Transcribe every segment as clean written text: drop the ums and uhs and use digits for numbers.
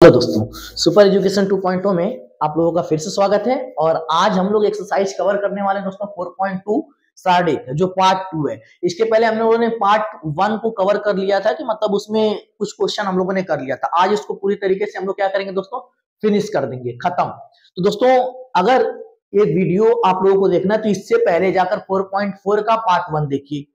Hello दोस्तों, super education 2.0 में आप लोगों का फिर से स्वागत है। और आज हम लोग एक्सरसाइज कवर करने वाले दोस्तों 4.2 सार्डिक जो पार्ट 2 है। इसके पहले हम लोगों ने पार्ट 1 को कवर कर लिया था कि मतलब उसमें कुछ क्वेश्चन हम लोगों ने कर लिया था। आज इसको पूरी तरीके से हम लोग क्या करेंगे दोस्तों, फिनिश कर देंगे, खत्म। तो दोस्तों अगर ये वीडियो आप लोगों को देखना है तो इससे पहले जाकर 4.4 का पार्ट 1 देखिए,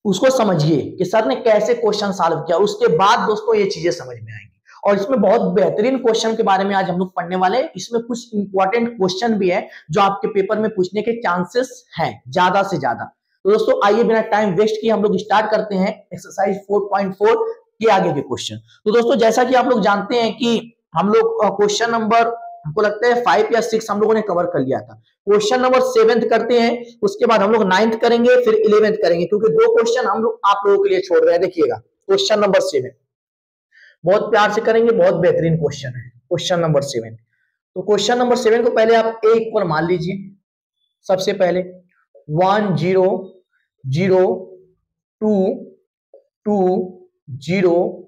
उसको समझिए कि सर ने कैसे क्वेश्चन सॉल्व किया। उसके बाद दोस्तों ये चीजें समझ में आएंगी और इसमें बहुत बेहतरीन क्वेश्चन के बारे में आज हम लोग पढ़ने वाले हैं। इसमें कुछ इंपॉर्टेंट क्वेश्चन भी है जो आपके पेपर में पूछने के चांसेस हैं ज्यादा से ज्यादा। तो दोस्तों आइए बिना टाइम वेस्ट किए हम लोग स्टार्ट करते हैं एक्सरसाइज 4.4 के आगे के क्वेश्चन। तो दोस्तों जैसा कि आप लोग जानते हैं कि हम लोग क्वेश्चन नंबर हमको लगता है 5 या 6 हम लोगों ने कवर कर लिया था। क्वेश्चन नंबर 7 करते हैं, उसके बाद हम लोग 9th करेंगे, फिर 11th करेंगे, क्योंकि 2 क्वेश्चन हम लोग आप लोगों के लिए छोड़ रहे हैं। देखिएगा क्वेश्चन नंबर 7 बहुत प्यार से करेंगे, बहुत बेहतरीन क्वेश्चन है क्वेश्चन नंबर 7। तो क्वेश्चन नंबर 7 को पहले आप एक पर मान लीजिए। सबसे पहले 1 0 0 2 2 0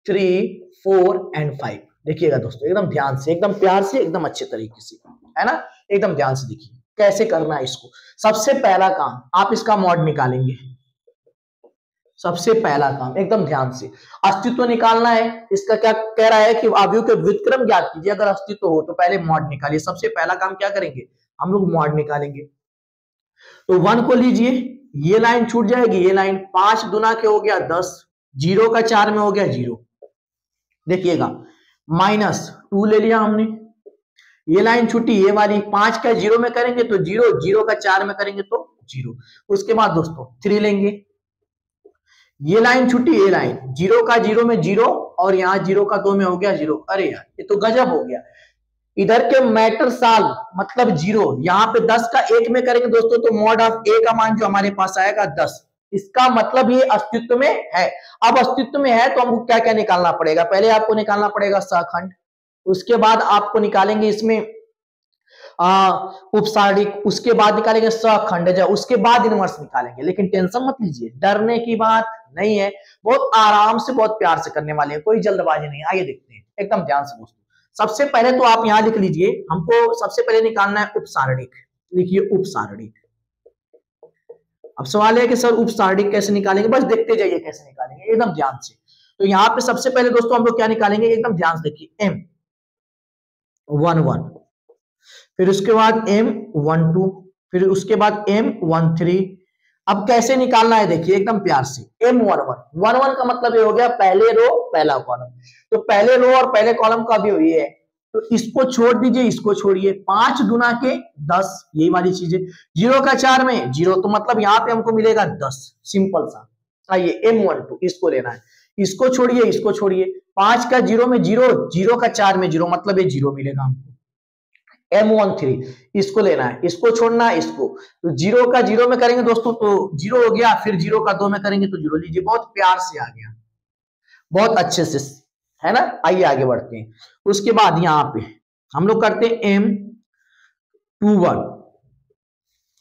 3 4 एंड 5। देखिएगा दोस्तों एकदम ध्यान से, एकदम प्यार से, एकदम अच्छे तरीके से, है ना। एकदम ध्यान से देखिए कैसे करना है इसको। सबसे पहला काम आप इसका मॉड निकालेंगे। सबसे पहला काम एकदम ध्यान से अस्तित्व निकालना है। इसका क्या कह रहा है कि अवयव के व्युत्क्रम ज्ञात कीजिए। अगर अस्तित्व हो तो पहले मॉड निकालिए। सबसे पहला काम क्या करेंगे, हम लोग मॉड निकालेंगे। तो 1 को लीजिए, ये लाइन छूट जाएगी, ये लाइन 5 दुना के हो गया 10, 0 का 4 में हो गया 0। देखिएगा -2 ले लिया हमने, ये लाइन छूटी, ये वाली 5 का 0 में करेंगे तो 0, 0 का 4 में करेंगे तो 0। उसके बाद दोस्तों 3 लेंगे, ये लाइन छूटी, ये लाइन 0 का 0 में 0 और यहाँ 0 का 2 में हो गया 0। अरे यार ये तो गजब हो गया। इधर के मैटर सॉल्व मतलब 0, यहाँ पे 10 का 1 में करेंगे दोस्तों तो मॉड ऑफ ए का मान जो हमारे पास आएगा 10। इसका मतलब ये अस्तित्व में है। अब अस्तित्व में है तो हमको क्या क्या निकालना पड़ेगा, पहले आपको निकालना पड़ेगा सहखंड, उसके बाद आपको निकालेंगे इसमें उपसार्डिक, उसके बाद निकालेंगे सहखंडज, उसके बाद इनवर्स निकालेंगे। लेकिन टेंशन मत लीजिए, डरने की बात नहीं है, बहुत आराम से बहुत प्यार से करने वाले हैं, कोई जल्दबाजी नहीं। आइए देखते हैं एकदम ध्यान से दोस्तों। सबसे पहले तो आप यहां लिख लीजिए, हमको सबसे पहले निकालना है उपसार्डिक। लिखिए उपसार्डिक। अब सवाल है कि सर उपसार्डिक कैसे निकालेंगे, बस देखते जाइए कैसे निकालेंगे एकदम ध्यान से। तो यहाँ पे सबसे पहले दोस्तों हम लोग क्या निकालेंगे, एकदम ध्यान से देखिए, m 1 1, फिर उसके बाद M1 2, फिर उसके बाद M1 3। अब कैसे निकालना है देखिए एकदम प्यार से, M11 11 का मतलब ये हो गया पहले रो पहला कॉलम। तो पहले रो और पहले कॉलम का भी ये है, तो इसको छोड़ दीजिए, इसको छोड़िए। 5 गुना के 10, यही वाली चीजें। 0 का 4 में 0, तो मतलब यहाँ पे हमको मिलेगा 10, सिंपल सा। आइए M12 इसको लेना है, इसको छोड़िए, इसको छोड़िए। 5 का 0 में 0, 0 का 4 में 0, मतलब ये 0 मिलेगा हमको। M13 इसको लेना है, इसको छोड़ना है, इसको। तो 0 का 0 में करेंगे दोस्तों तो 0 हो गया, फिर 0 का 2 में करेंगे तो 0 लीजिए। बहुत प्यार से आ गया, बहुत अच्छे से, है ना। आइए आगे बढ़ते हैं। उसके बाद यहाँ पे हम लोग करते हैं M21।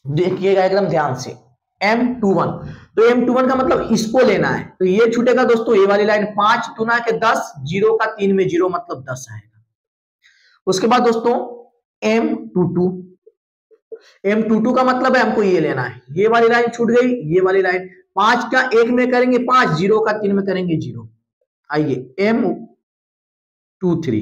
देखिएगा एकदम ध्यान से, M21। तो M21 का मतलब इसको लेना है, तो ये छूटेगा दोस्तों, ये वाली लाइन 5 गुना के 10, 0 का 3 में 0, मतलब 10 आएगा। उसके बाद दोस्तों M22, M22 का मतलब है हमको ये लेना है, ये वाली लाइन छूट गई, ये वाली लाइन 5 का 1 में करेंगे 5, 0 का 3 में करेंगे 0। आइए M23,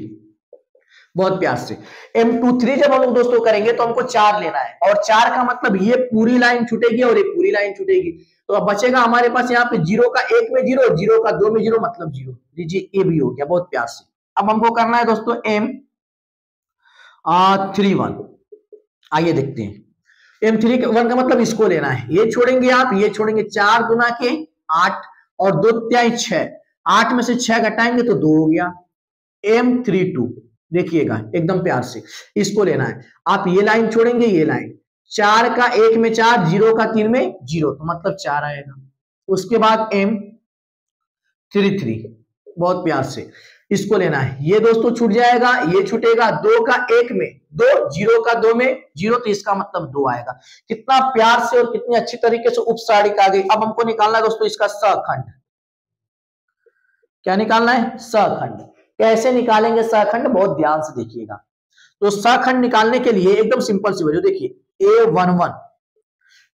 बहुत प्यार से M23 जब हम लोग दोस्तों करेंगे तो हमको 4 लेना है, और 4 का मतलब ये पूरी लाइन छूटेगी और ये पूरी लाइन छूटेगी। तो अब बचेगा हमारे पास यहाँ पे 0 का 1 में 0, 0 का 2 में 0, मतलब 0 लीजिए। ये भी हो गया बहुत प्यार से। अब हमको करना है दोस्तों M31। आइए देखते हैं। M31 का मतलब इसको लेना है, ये छोड़ेंगे आप, ये छोड़ेंगे। 4 गुना के 8 और 2 त्याई 6, 8 में से 6 घटाएंगे तो 2 हो गया। M32 देखिएगा एकदम प्यार से, इसको लेना है। आप ये लाइन छोड़ेंगे, ये लाइन 4 का 1 में 4, 0 का 3 में 0, तो मतलब 4 आएगा। उसके बाद M33, बहुत प्यार से इसको लेना है। ये दोस्तों छूट जाएगा, ये छूटेगा। 2 का 1 में 2, 0 का 2 में 0, तो इसका मतलब 2 आएगा। कितना प्यार से और कितनी अच्छी तरीके से उपसारिक आ गई। अब हमको निकालना है दोस्तों इसका सहखंड। क्या निकालना है, सहखंड। कैसे निकालेंगे सखंड, बहुत ध्यान से देखिएगा। तो सखंड निकालने के लिए एकदम सिंपल सी वैल्यू देखिए A11,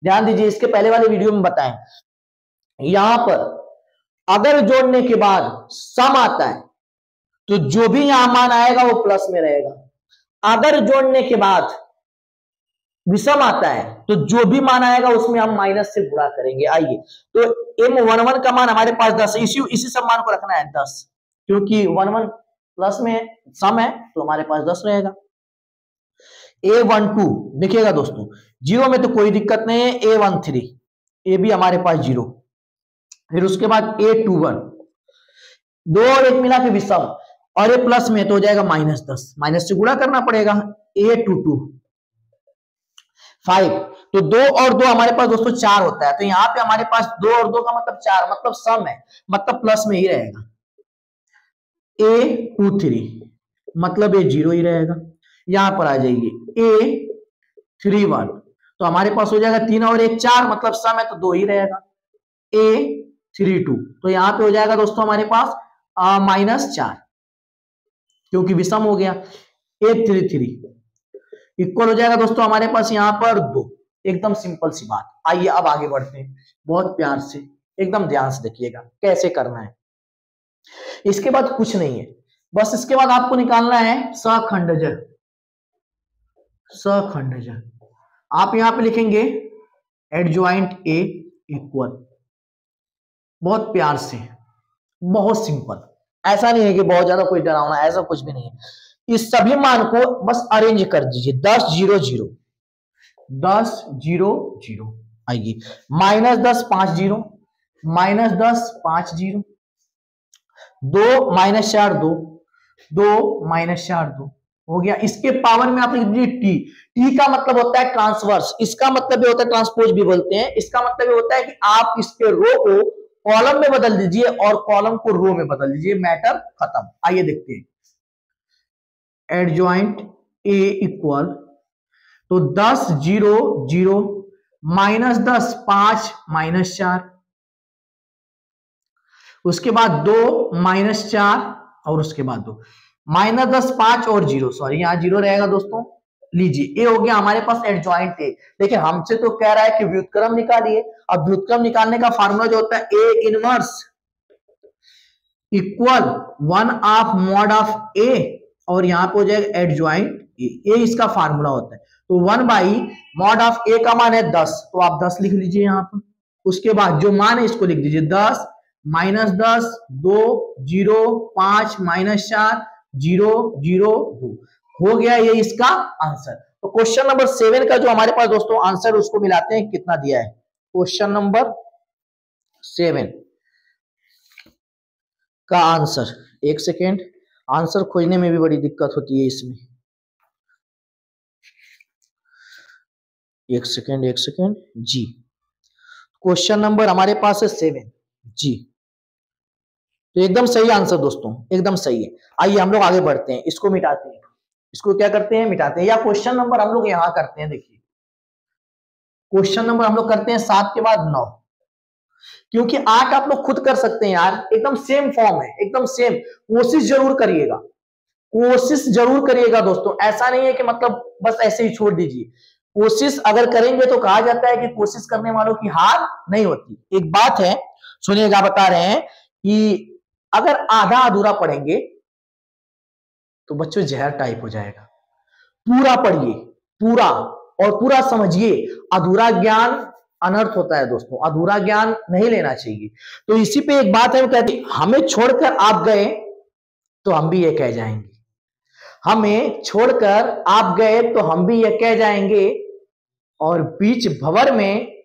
ध्यान दीजिए, इसके पहले वाले वीडियो में बताएं, यहां पर अगर जोड़ने के बाद सम आता है तो जो भी यहां मान आएगा वो प्लस में रहेगा, अगर जोड़ने के बाद विषम आता है तो जो भी मान आएगा उसमें हम माइनस से गुणा करेंगे। आइए, तो M11 का मान हमारे पास 10 है, इसी सब मान को रखना है 10, क्योंकि 11 प्लस में सम है तो हमारे पास 10 रहेगा। A12 देखिएगा दोस्तों, जीरो में तो कोई दिक्कत नहीं है, A13 ये भी हमारे पास जीरो, फिर उसके बाद A21, दो और एक मिला के विषम, और ये प्लस में तो हो जाएगा -10, माइनस से गुणा करना पड़ेगा। A22 5, तो 2 और 2 हमारे पास दोस्तों 4 होता है, तो यहाँ पे हमारे पास 2 और 2 का मतलब 4, मतलब सम है, मतलब प्लस में ही रहेगा। A23 मतलब ये जीरो ही रहेगा। यहां पर आ जाइए A31, तो हमारे पास हो जाएगा 3 और 1 4, मतलब सम है तो 2 ही रहेगा। A32, तो यहां पे हो जाएगा दोस्तों हमारे पास -4, क्योंकि विषम हो गया। A33 इक्वल हो जाएगा दोस्तों हमारे पास यहां पर 2, एकदम सिंपल सी बात। आइए अब आगे बढ़ते हैं, बहुत प्यार से एकदम ध्यान से देखिएगा कैसे करना है। इसके बाद कुछ नहीं है, बस इसके बाद आपको निकालना है सखंडज। सखंडज आप यहां पे लिखेंगे एडजॉइंट A इक्वल, बहुत प्यार से, बहुत सिंपल, ऐसा नहीं है कि बहुत ज्यादा कोई डरावना, ऐसा कुछ भी नहीं है। इस सभी मान को बस अरेंज कर दीजिए, 10 0 0 10 0 0, आइए -10 5 0, -10 5 0, 2 -4 2, 2 -4 2 हो गया। इसके पावर में आप लिख दीजिए टी का मतलब होता है ट्रांसवर्स, इसका मतलब ये होता है ट्रांसपोज भी बोलते हैं, इसका मतलब ये होता है कि आप इसके रो को कॉलम में बदल दीजिए और कॉलम को रो में बदल दीजिए, मैटर खत्म। आइए देखते हैं, एडजॉइंट A इक्वल, तो 10 0 0, -10 5 -4, उसके बाद 2 -4, और उसके बाद 2 -10 5 और 0, सॉरी यहाँ 0 रहेगा दोस्तों। लीजिए, ए हो गया हमारे पास एडजॉइंट ए। देखिए हमसे तो कह रहा है कि व्युत्क्रम निकालिए, अब व्युत्क्रम निकालने का फार्मूला जो होता है ए इनवर्स इक्वल 1/mod ए, और यहाँ पे हो जाएगा एडजॉइंट ए, इसका फार्मूला होता है। तो 1/mod ए का मान है 10, तो आप 10 लिख लीजिए यहाँ पर। उसके बाद जो मान है इसको लिख दीजिए 10 -10 2 0 5 -4 0 0 2, हो गया ये इसका आंसर। तो क्वेश्चन नंबर 7 का जो हमारे पास दोस्तों आंसर उसको मिलाते हैं, कितना दिया है। क्वेश्चन नंबर 7 का आंसर, एक सेकेंड, आंसर खोजने में भी बड़ी दिक्कत होती है इसमें, एक सेकेंड जी। क्वेश्चन नंबर हमारे पास है 7 जी, तो एकदम सही आंसर दोस्तों, एकदम सही है। आइए हम लोग आगे बढ़ते हैं, इसको मिटाते हैं, इसको क्या करते हैं मिटाते हैं, या क्वेश्चन नंबर हम लोग यहां करते हैं। देखिए क्वेश्चन नंबर हम लोग करते हैं 7 के बाद 9, क्योंकि 8 आप लोग खुद कर सकते हैं यार, एकदम सेम फॉर्म है, एकदम सेम। कोशिश जरूर करिएगा, कोशिश जरूर करिएगा दोस्तों, ऐसा नहीं है कि मतलब बस ऐसे ही छोड़ दीजिए। कोशिश अगर करेंगे तो कहा जाता है कि कोशिश करने वालों की हार नहीं होती। एक बात है सुनिएगा, बता रहे हैं कि अगर आधा अधूरा पढ़ेंगे तो बच्चों जहर टाइप हो जाएगा। पूरा पढ़िए, पूरा, और पूरा समझिए। अधूरा ज्ञान अनर्थ होता है दोस्तों, अधूरा ज्ञान नहीं लेना चाहिए। तो इसी पे एक बात है, वो कहती हमें छोड़कर आप गए तो हम भी ये कह जाएंगे, हमें छोड़कर आप गए तो हम भी ये कह जाएंगे, और बीच भंवर में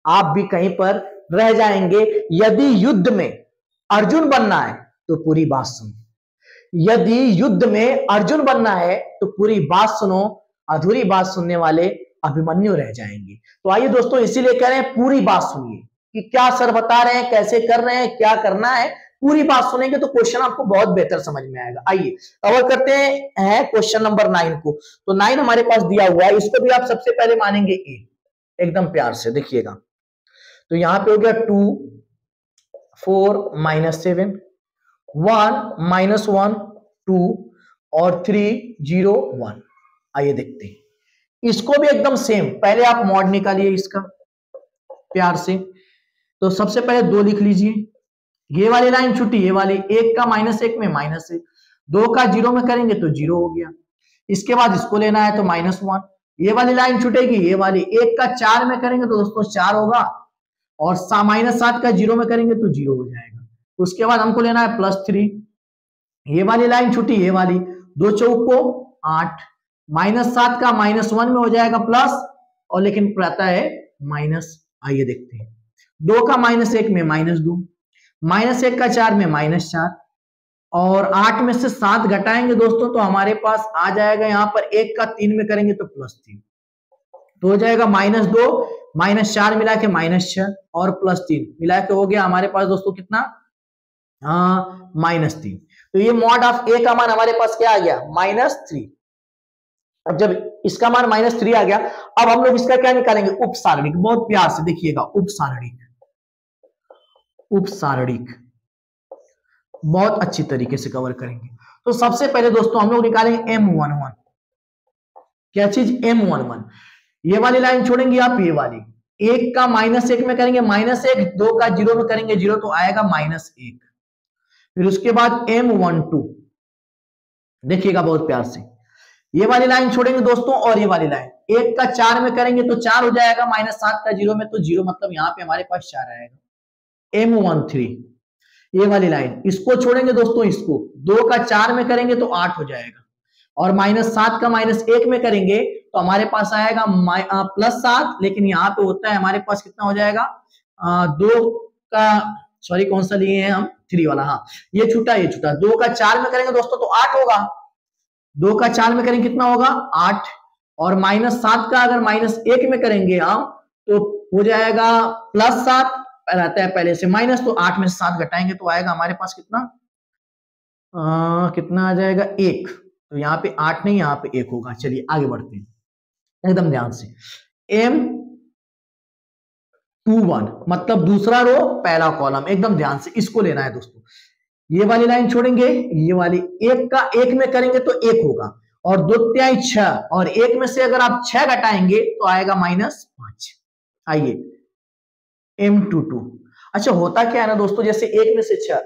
आप भी कहीं पर रह जाएंगे। यदि युद्ध में अर्जुन बनना है तो पूरी बात सुनो, यदि युद्ध में अर्जुन बनना है तो पूरी बात सुनो, अधूरी बात सुनने वाले अभिमन्यु रह जाएंगे। तो आइए दोस्तों, इसीलिए कह रहे हैं पूरी बात सुनिए कि क्या सर बता रहे हैं, कैसे कर रहे हैं, क्या करना है। पूरी बात सुनेंगे तो क्वेश्चन आपको बहुत बेहतर समझ में आएगा। आइए कवर करते हैं क्वेश्चन नंबर 9 को। तो 9 हमारे पास दिया हुआ है, इसको भी आप सबसे पहले मानेंगे ए, एकदम प्यार से देखिएगा। तो यहां पे हो गया 2 4 -7 1 -1 2 और 3 0 1। आइए देखते हैं इसको भी एकदम सेम। पहले आप मॉड निकालिए इसका प्यार से। तो सबसे पहले 2 लिख लीजिए, ये वाली लाइन छुट्टी, ये वाली 1 का -1 में -1, 2 का 0 में करेंगे तो 0 हो गया। इसके बाद इसको लेना है तो -1, ये वाली लाइन छूटेगी, ये वाली 1 का 4 में करेंगे तो दोस्तों 4 होगा, और -7 का 0 में करेंगे तो 0 हो जाएगा। उसके बाद हमको लेना है +3, ये वाली लाइन छूटी, ये वाली 2 चौको 8, -7 का -1 में हो जाएगा प्लस, और लेकिन रहता है माइनस। आइए देखते हैं 2 का -1 में -2, -1 का 4 में -4, और 8 में से 7 घटाएंगे दोस्तों तो हमारे पास आ जाएगा यहाँ पर 1 का 3 में करेंगे तो +3, तो हो जाएगा -2 -4 मिला के -6 और +3 मिला के हो गया हमारे पास दोस्तों कितना, -3। तो ये मॉड ऑफ ए का मान हमारे पास क्या आ गया, -3। अब जब इसका मान -3 आ गया, अब हम लोग इसका क्या निकालेंगे, उपसारणिक। बहुत प्यार से देखिएगा, उपसारणिक, उपसारणिक बहुत अच्छी तरीके से कवर करेंगे। तो सबसे पहले दोस्तों हम लोग निकालेंगे M11। क्या चीज, M11। ये वाली लाइन छोड़ेंगे आप, ये वाली 1 का -1 में करेंगे -1, 2 का 0 में करेंगे 0 तो आएगा -1। फिर उसके बाद M12 देखिएगा बहुत प्यार से, ये वाली लाइन छोड़ेंगे दोस्तों, और ये वाली लाइन 1 का 4 में करेंगे तो 4 हो जाएगा, -7 का 0 में तो 0, मतलब यहाँ पे हमारे पास 4 आएगा। M13 ये वाली लाइन, इसको छोड़ेंगे दोस्तों, इसको 2 का 4 में करेंगे तो 8 हो जाएगा, और -7 का -1 में करेंगे तो हमारे पास आएगा +7, लेकिन यहाँ पे होता है हमारे पास कितना हो जाएगा, 2 का, सॉरी कौन सा लिए हैं हम, 3 वाला, हाँ ये छूटा, ये छूटा। 2 का 4 में करेंगे दोस्तों तो 8 होगा, 2 का 4 में करेंगे कितना होगा 8, और -7 का अगर -1 में करेंगे हम तो हो जाएगा +7, रहता है पहले से माइनस, तो 8 में से 7 घटाएंगे तो आएगा हमारे पास कितना, कितना आ जाएगा 1। तो यहाँ पे 8 नहीं, यहाँ पे 1 होगा। चलिए आगे बढ़ते हैं एकदम ध्यान से। M21 मतलब दूसरा रो पहला कॉलम, एकदम ध्यान से इसको लेना है दोस्तों। ये वाली लाइन छोड़ेंगे, ये वाली 1 का 1 में करेंगे तो 1 होगा, और 2 तिहाई 6, और 1 में से अगर आप 6 घटाएंगे तो आएगा -5। आइए M22। अच्छा होता क्या है ना दोस्तों, जैसे 1 में से 6,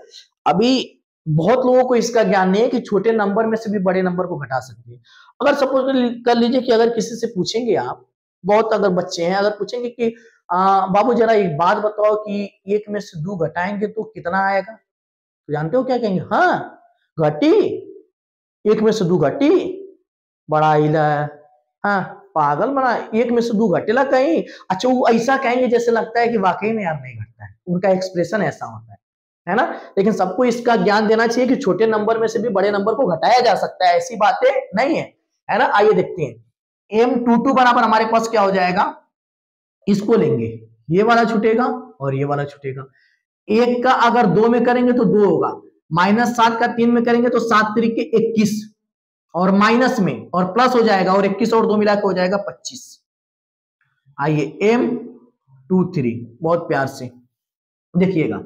अभी बहुत लोगों को इसका ज्ञान नहीं है कि छोटे नंबर में से भी बड़े नंबर को घटा सकते हैं। अगर सपोज कर लीजिए कि अगर किसी से पूछेंगे आप, बहुत अगर बच्चे हैं, अगर पूछेंगे कि बाबू जरा एक बात बताओ कि 1 में से 2 घटाएंगे तो कितना आएगा, तो जानते हो क्या कहेंगे, हाँ घटी, 1 में से 2 घटी, बड़ा इला है, हाँ पागल बना, 1 में से 2 घटेला कहीं। अच्छा वो ऐसा कहेंगे जैसे लगता है कि वाकई में यार नहीं घटता है, उनका एक्सप्रेशन ऐसा होता है ना। लेकिन सबको इसका ज्ञान देना चाहिए कि छोटे नंबर में से भी बड़े नंबर को घटाया जा सकता है, ऐसी बातें नहीं है ना। आइए देखते हैं M22 बराबर हमारे पास क्या हो जाएगा, इसको लेंगे, ये वाला छूटेगा और ये वाला छूटेगा। 1 का अगर 2 में करेंगे तो 2 होगा, -7 का 3 में करेंगे तो 7 तरीके 21, और माइनस में और प्लस हो जाएगा, और 21 और 2 मिला के हो जाएगा 25। आइए M23 बहुत प्यार से देखिएगा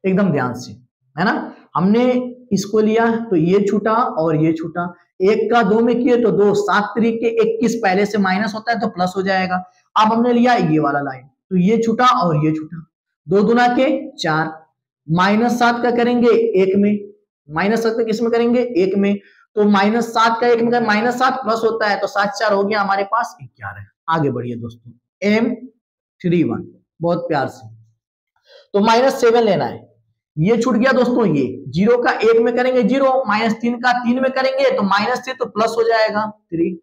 एकदम ध्यान से, है ना। हमने इसको लिया तो ये छूटा और ये छूटा, 1 का 2 में किए तो 2, 7 तरीके 21, पहले से माइनस होता है तो प्लस हो जाएगा। अब हमने लिया ये वाला लाइन तो ये छूटा और ये छूटा, 2 दूना के 4, -7 का करेंगे 1 में, -7 का किस में करेंगे 1 में, तो -7 का 1 में -7 प्लस होता है तो 7 4 हो गया हमारे पास 11। आगे बढ़िए दोस्तों M31 बहुत प्यार से, तो -7 लेना है, ये छूट गया दोस्तों, ये 0 का 1 में करेंगे 0, -3 का 3 में करेंगे तो -3 तो प्लस हो जाएगा 3।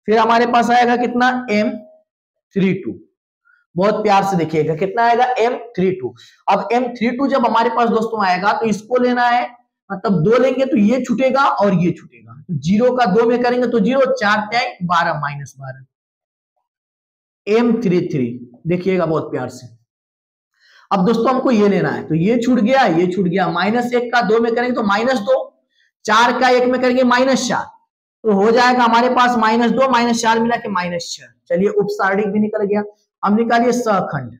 फिर हमारे पास आएगा कितना M32, बहुत प्यार से देखिएगा कितना आएगा M32। अब M32 जब हमारे पास दोस्तों आएगा तो इसको लेना है, मतलब 2 लेंगे तो ये छूटेगा और ये छूटेगा, 0 का 2 में करेंगे तो 0, 4 तिहाई 12 -12। M33 देखिएगा बहुत प्यार से। अब दोस्तों हमको ये लेना है तो ये छूट गया, ये छूट गया, -1 का 2 में करेंगे तो -2, 4 का 1 में करेंगे -4, तो हो जाएगा हमारे पास -2 -4 मिला के -6। चलिए उपसारणिक भी निकल गया। अब निकालिए सहखंड,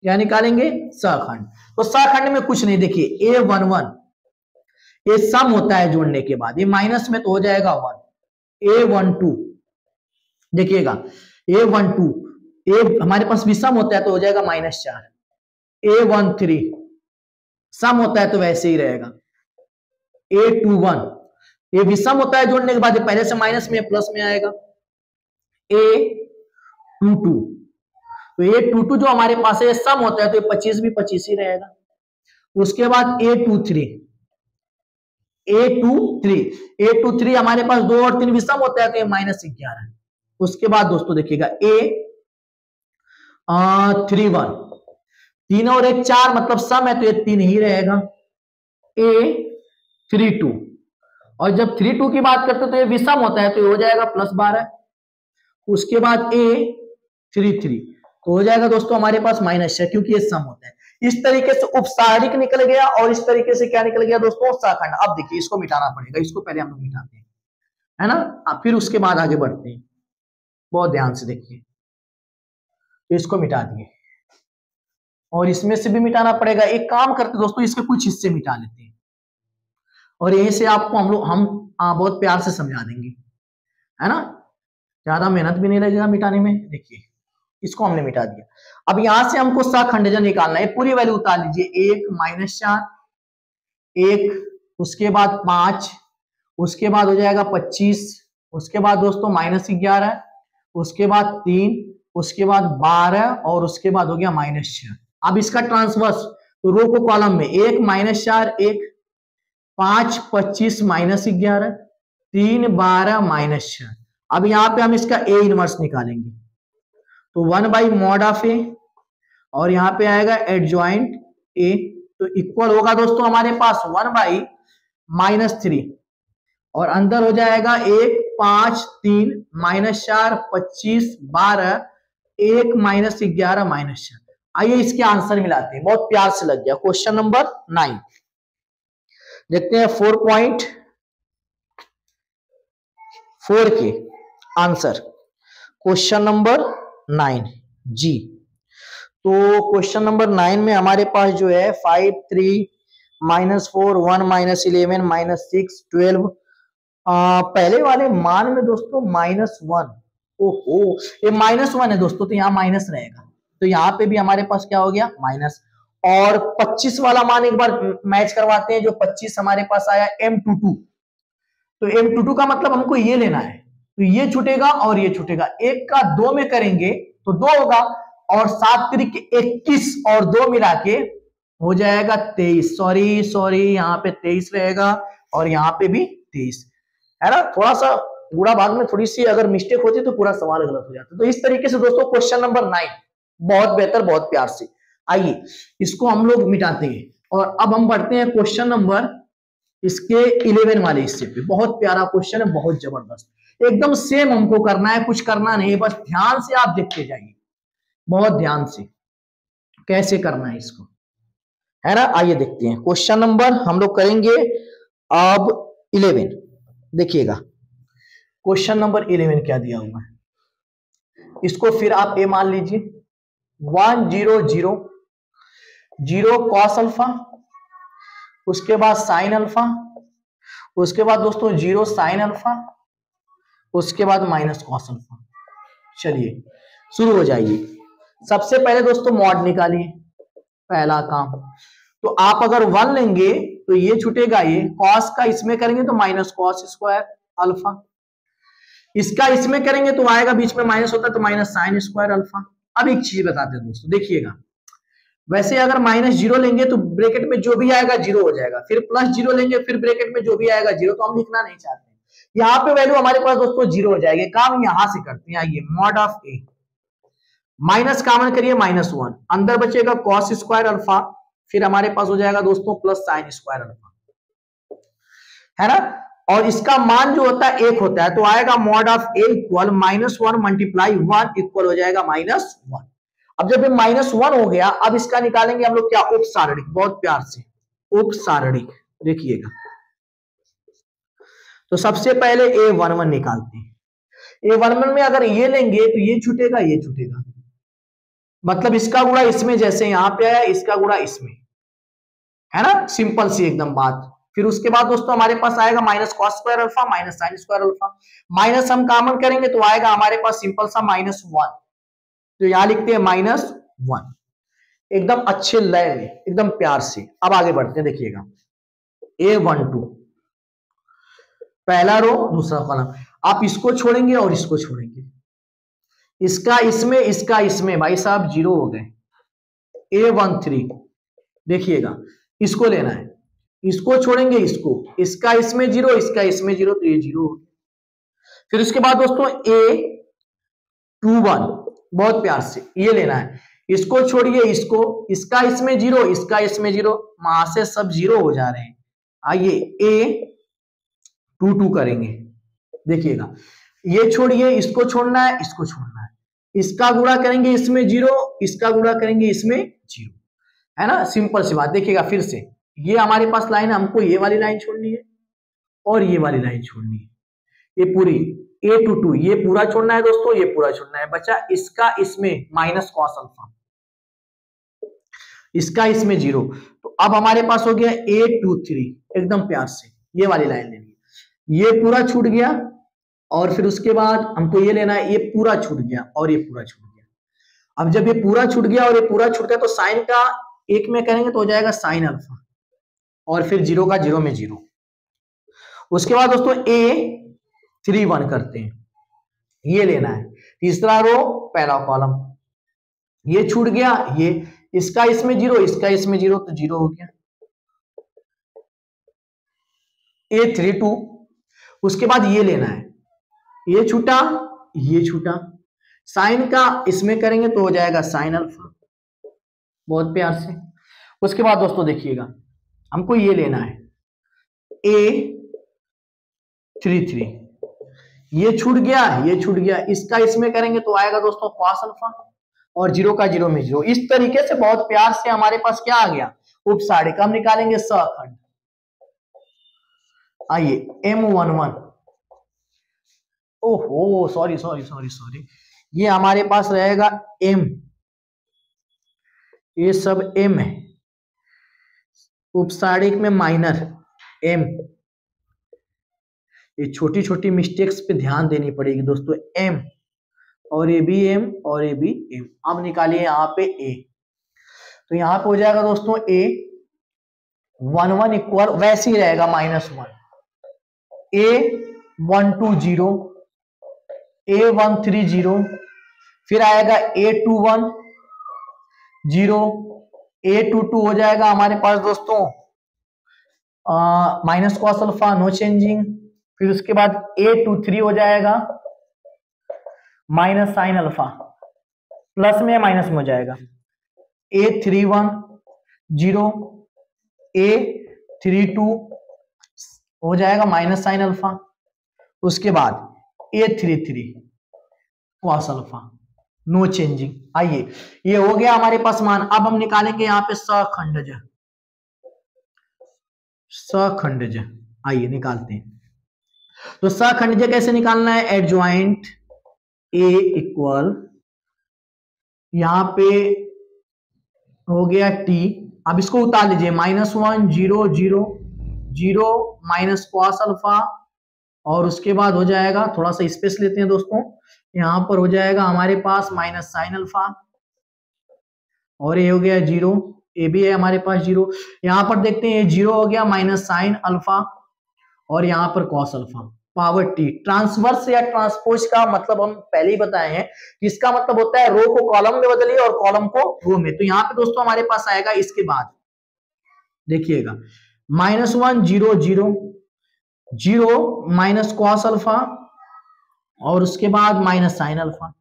क्या निकालेंगे सहखंड। तो सहखंड में कुछ नहीं, देखिए A11 ये सम होता है जोड़ने के बाद, ये माइनस में तो हो जाएगा 1, A12 देखिएगा, A12 ए हमारे पास भी सम होता है तो हो जाएगा -4, A13 सम होता है तो वैसे ही रहेगा, A21 ये विषम होता है जोड़ने के बाद पहले से माइनस में प्लस में आएगा, A22 तो A22 जो हमारे पास है सम होता है तो 25 भी 25 ही रहेगा। उसके बाद A23 हमारे पास 2 और 3 विषम होता है तो ये -11। उसके बाद दोस्तों देखिएगा A31 3 और 1 4 मतलब सम है तो ये 3 ही रहेगा, A32 और जब 32 की बात करते तो ये विषम होता है तो ये हो जाएगा +12। उसके बाद A33 तो हो जाएगा दोस्तों हमारे पास -6 क्योंकि ये सम होता है। इस तरीके से उपसारिक निकल गया और इस तरीके से क्या निकल गया दोस्तों, शाखंड। अब देखिए इसको मिटाना पड़ेगा, इसको पहले हम लोग मिटाते हैं, है ना, अब फिर उसके बाद आगे बढ़ते हैं। बहुत ध्यान से देखिए, इसको मिटा दिए और इसमें से भी मिटाना पड़ेगा। एक काम करते दोस्तों, इसके कुछ हिस्से मिटा लेते हैं और यहीं से आपको हम बहुत प्यार से समझा देंगे, है ना, ज्यादा मेहनत भी नहीं लगेगा मिटाने में। देखिए इसको हमने मिटा दिया। अब यहां से हमको सहखंडजन निकालना है, पूरी वैल्यू उतार लीजिए, 1 -4 1 उसके बाद 5 उसके बाद हो जाएगा 25 उसके बाद दोस्तों -11 उसके बाद 3 उसके बाद 12 और उसके बाद हो गया -6। अब इसका ट्रांसवर्स तो रो को कॉलम में 1 -4 1 5 25 -11 3 12 -6। अब यहाँ पे हम इसका ए इनवर्स निकालेंगे तो 1/mod(a) और यहाँ पे आएगा एडजॉइंट ए तो इक्वल होगा दोस्तों हमारे पास 1/-3 और अंदर हो जाएगा 1 5 3 -4 25 12 1 -11 -4। आइए इसके आंसर मिलाते हैं, बहुत प्यार से लग गया। क्वेश्चन नंबर 9 देखते हैं 4.4 के आंसर। क्वेश्चन नंबर 9 जी, तो क्वेश्चन नंबर 9 में हमारे पास जो है 5 3 -4 1 -11 -6 12 पहले वाले मान में दोस्तों -1, ओहो ये -1 है दोस्तों तो यहाँ माइनस रहेगा, तो यहाँ पे भी हमारे पास क्या हो गया माइनस। और 25 वाला मान एक बार मैच करवाते हैं, जो 25 हमारे पास आया M22 तो M22 का मतलब हमको ये लेना है, तो ये छूटेगा और ये छूटेगा, 1 का 2 में करेंगे तो 2 होगा और 7 × 21 और 2 मिला के हो जाएगा 23। सॉरी यहाँ पे 23 रहेगा और यहाँ पे भी 23, है ना। थोड़ा सा गुणा भाग में थोड़ी सी अगर मिस्टेक होती तो पूरा सवाल गलत हो जाता। तो इस तरीके से दोस्तों क्वेश्चन नंबर 9 बहुत बेहतर, बहुत प्यार से। आइए इसको हम लोग मिटाते हैं और अब हम बढ़ते हैं क्वेश्चन नंबर इसके 11 वाले हिस्से पे। बहुत प्यारा क्वेश्चन है, बहुत जबरदस्त, एकदम सेम हमको करना है, कुछ करना नहीं है, बस ध्यान से आप देखते जाइए, बहुत ध्यान से कैसे करना है इसको, है ना। आइए देखते हैं क्वेश्चन नंबर हम लोग करेंगे अब 11। देखिएगा क्वेश्चन नंबर 11 क्या दिया हुआ है, इसको फिर आप ए मान लीजिए 1 0 0 0 cos अल्फा, उसके बाद साइन अल्फा, उसके बाद दोस्तों 0 साइन अल्फा, उसके बाद माइनस cos अल्फा। चलिए शुरू हो जाइए। सबसे पहले दोस्तों मॉड निकालिए, पहला काम। तो आप अगर 1 लेंगे तो ये छूटेगा, ये cos का इसमें करेंगे तो -cos² अल्फा, इसका इसमें करेंगे तो आएगा बीच में माइनस होता है तो -sin² अल्फा। अब एक चीज बताते हैं दोस्तों, देखिएगा वैसे अगर -0 लेंगे तो ब्रैकेट में जो भी आएगा 0 हो जाएगा, फिर +0 लेंगे फिर ब्रैकेट में जो भी आएगा 0, तो हम लिखना नहीं चाहते। यहाँ पे वैल्यू हमारे पास दोस्तों 0 हो जाएगी। काम यहां से करते हैं, आइए mod(a) माइनस कॉमन करिए -1, अंदर बचेगा cos² अल्फा, फिर हमारे पास हो जाएगा दोस्तों +sin² अल्फा, है ना। और इसका मान जो होता है 1 होता है तो आएगा mod(a) इक्वल -1 × 1 इक्वल हो जाएगा -1। अब जब ये -1 हो गया, अब इसका निकालेंगे हम लोग क्या, उपसारणिक। बहुत प्यार से उपसारणिक देखिएगा, तो सबसे पहले A11 निकालते हैं। A11 में अगर ये लेंगे तो ये छूटेगा, ये छूटेगा, मतलब इसका गुणा इसमें जैसे यहां पे आया, इसका गुणा इसमें, है ना, सिंपल सी एकदम बात। फिर उसके बाद दोस्तों हमारे पास आएगा minus cos square alpha minus sine square alpha, minus हम कॉमन करेंगे तो आएगा हमारे पास सिंपल सा -1, तो यहां लिखते हैं -1, एकदम अच्छे लय में, एकदम प्यार से। अब आगे बढ़ते हैं, देखिएगा A12 पहला रो दूसरा कॉलम, आप इसको छोड़ेंगे और इसको छोड़ेंगे, इसका इसमें इसका इसमें, भाई साहब जीरो हो गए। A13 देखिएगा, इसको लेना है, इसको छोड़ेंगे इसको, इसका इसमें जीरो इसका इसमें जीरो, तो ये जीरो हो गया। फिर उसके बाद दोस्तों A21 बहुत प्यार से ये लेना है, इसको छोड़िए इसको, इसका इसमें जीरो इसका इसमें जीरो, वहां से सब जीरो हो जा रहे हैं। आइए A22 करेंगे, देखिएगा ये छोड़िए इसको छोड़ना है इसको छोड़ना है, इसका गुणा करेंगे इसमें जीरो इसका गुणा करेंगे इसमें जीरो, है ना, सिंपल सी बात। देखिएगा फिर से ये हमारे पास लाइन है, हमको ये वाली लाइन छोड़नी है और ये वाली लाइन छोड़नी है, ये पूरी A22 ये पूरा छोड़ना है दोस्तों, ये पूरा छोड़ना है, बचा इसका इसमें माइनस कॉस अल्फा, इसका इसमें जीरो। तो अब हमारे पास हो गया A23, एकदम प्यार से ये वाली लाइन लेनी है, ये पूरा छूट गया और फिर उसके बाद हमको ये लेना है, ये पूरा छूट गया और ये पूरा छूट गया। अब जब ये पूरा छूट गया और ये पूरा छूट गया तो साइन का एक में करेंगे तो हो जाएगा साइन अल्फा और फिर जीरो का जीरो में जीरो। उसके बाद दोस्तों A31 करते हैं, ये लेना है, तीसरा रो पहला कॉलम, ये छूट गया, ये इसका इसमें जीरो इसका इसमें जीरो, तो जीरो हो गया। A32 उसके बाद ये लेना है, ये छूटा ये छूटा, साइन का इसमें करेंगे तो हो जाएगा साइन अल्फा, बहुत प्यार से। उसके बाद दोस्तों देखिएगा हमको ये लेना है A33, ये छूट गया ये छूट गया, इसका इसमें करेंगे तो आएगा दोस्तों कॉस अल्फा और जीरो का जीरो में जीरो। इस तरीके से बहुत प्यार से हमारे पास क्या आ गया, उपसारिक। हम निकालेंगे सखंड, आइए M11, ओहो सॉरी सॉरी सॉरी सॉरी, ये हमारे पास रहेगा M, ये सब M है, उपसारिक में माइनर M, ये छोटी छोटी मिस्टेक्स पे ध्यान देनी पड़ेगी दोस्तों। M और ये भी M और ये भी M। अब निकालिए यहाँ पे A, तो यहाँ पे हो जाएगा दोस्तों A11 इक्वल वैसे ही रहेगा -1, A120 A130, फिर आएगा A21 0, A22 हो जाएगा हमारे पास दोस्तों minus cos alpha no changing, फिर उसके बाद A23 हो जाएगा माइनस साइन अल्फा, प्लस में माइनस में हो जाएगा, A31 0, A32 हो जाएगा माइनस साइन अल्फा, उसके बाद A33 cos alpha no changing. आइए ये हो गया हमारे पास मान। अब हम निकालेंगे यहाँ पे सखंडज, सखंडज, आइए निकालते हैं। तो सखंडज कैसे निकालना है, एडजॉइंट A इक्वल यहां पे हो गया T, अब इसको उतार लीजिए, -1 0 0 0 माइनस कॉस अल्फा और उसके बाद हो जाएगा, थोड़ा सा स्पेस लेते हैं दोस्तों, यहां पर हो जाएगा हमारे पास माइनस साइन अल्फा और ये हो गया जीरो, ये भी है हमारे पास जीरो, यहां पर देखते हैं ये जीरो हो गया माइनस साइन अल्फा और यहां पर cos alpha power T। Transverse या ट्रांसपोज का मतलब हम पहले ही बताए हैं, इसका मतलब होता है रो को कॉलम में बदलिए और कॉलम को रो में। तो यहाँ पे दोस्तों हमारे पास आएगा, इसके बाद देखिएगा -1 0 0 0 माइनस कॉस अल्फा और उसके बाद माइनस साइन अल्फा,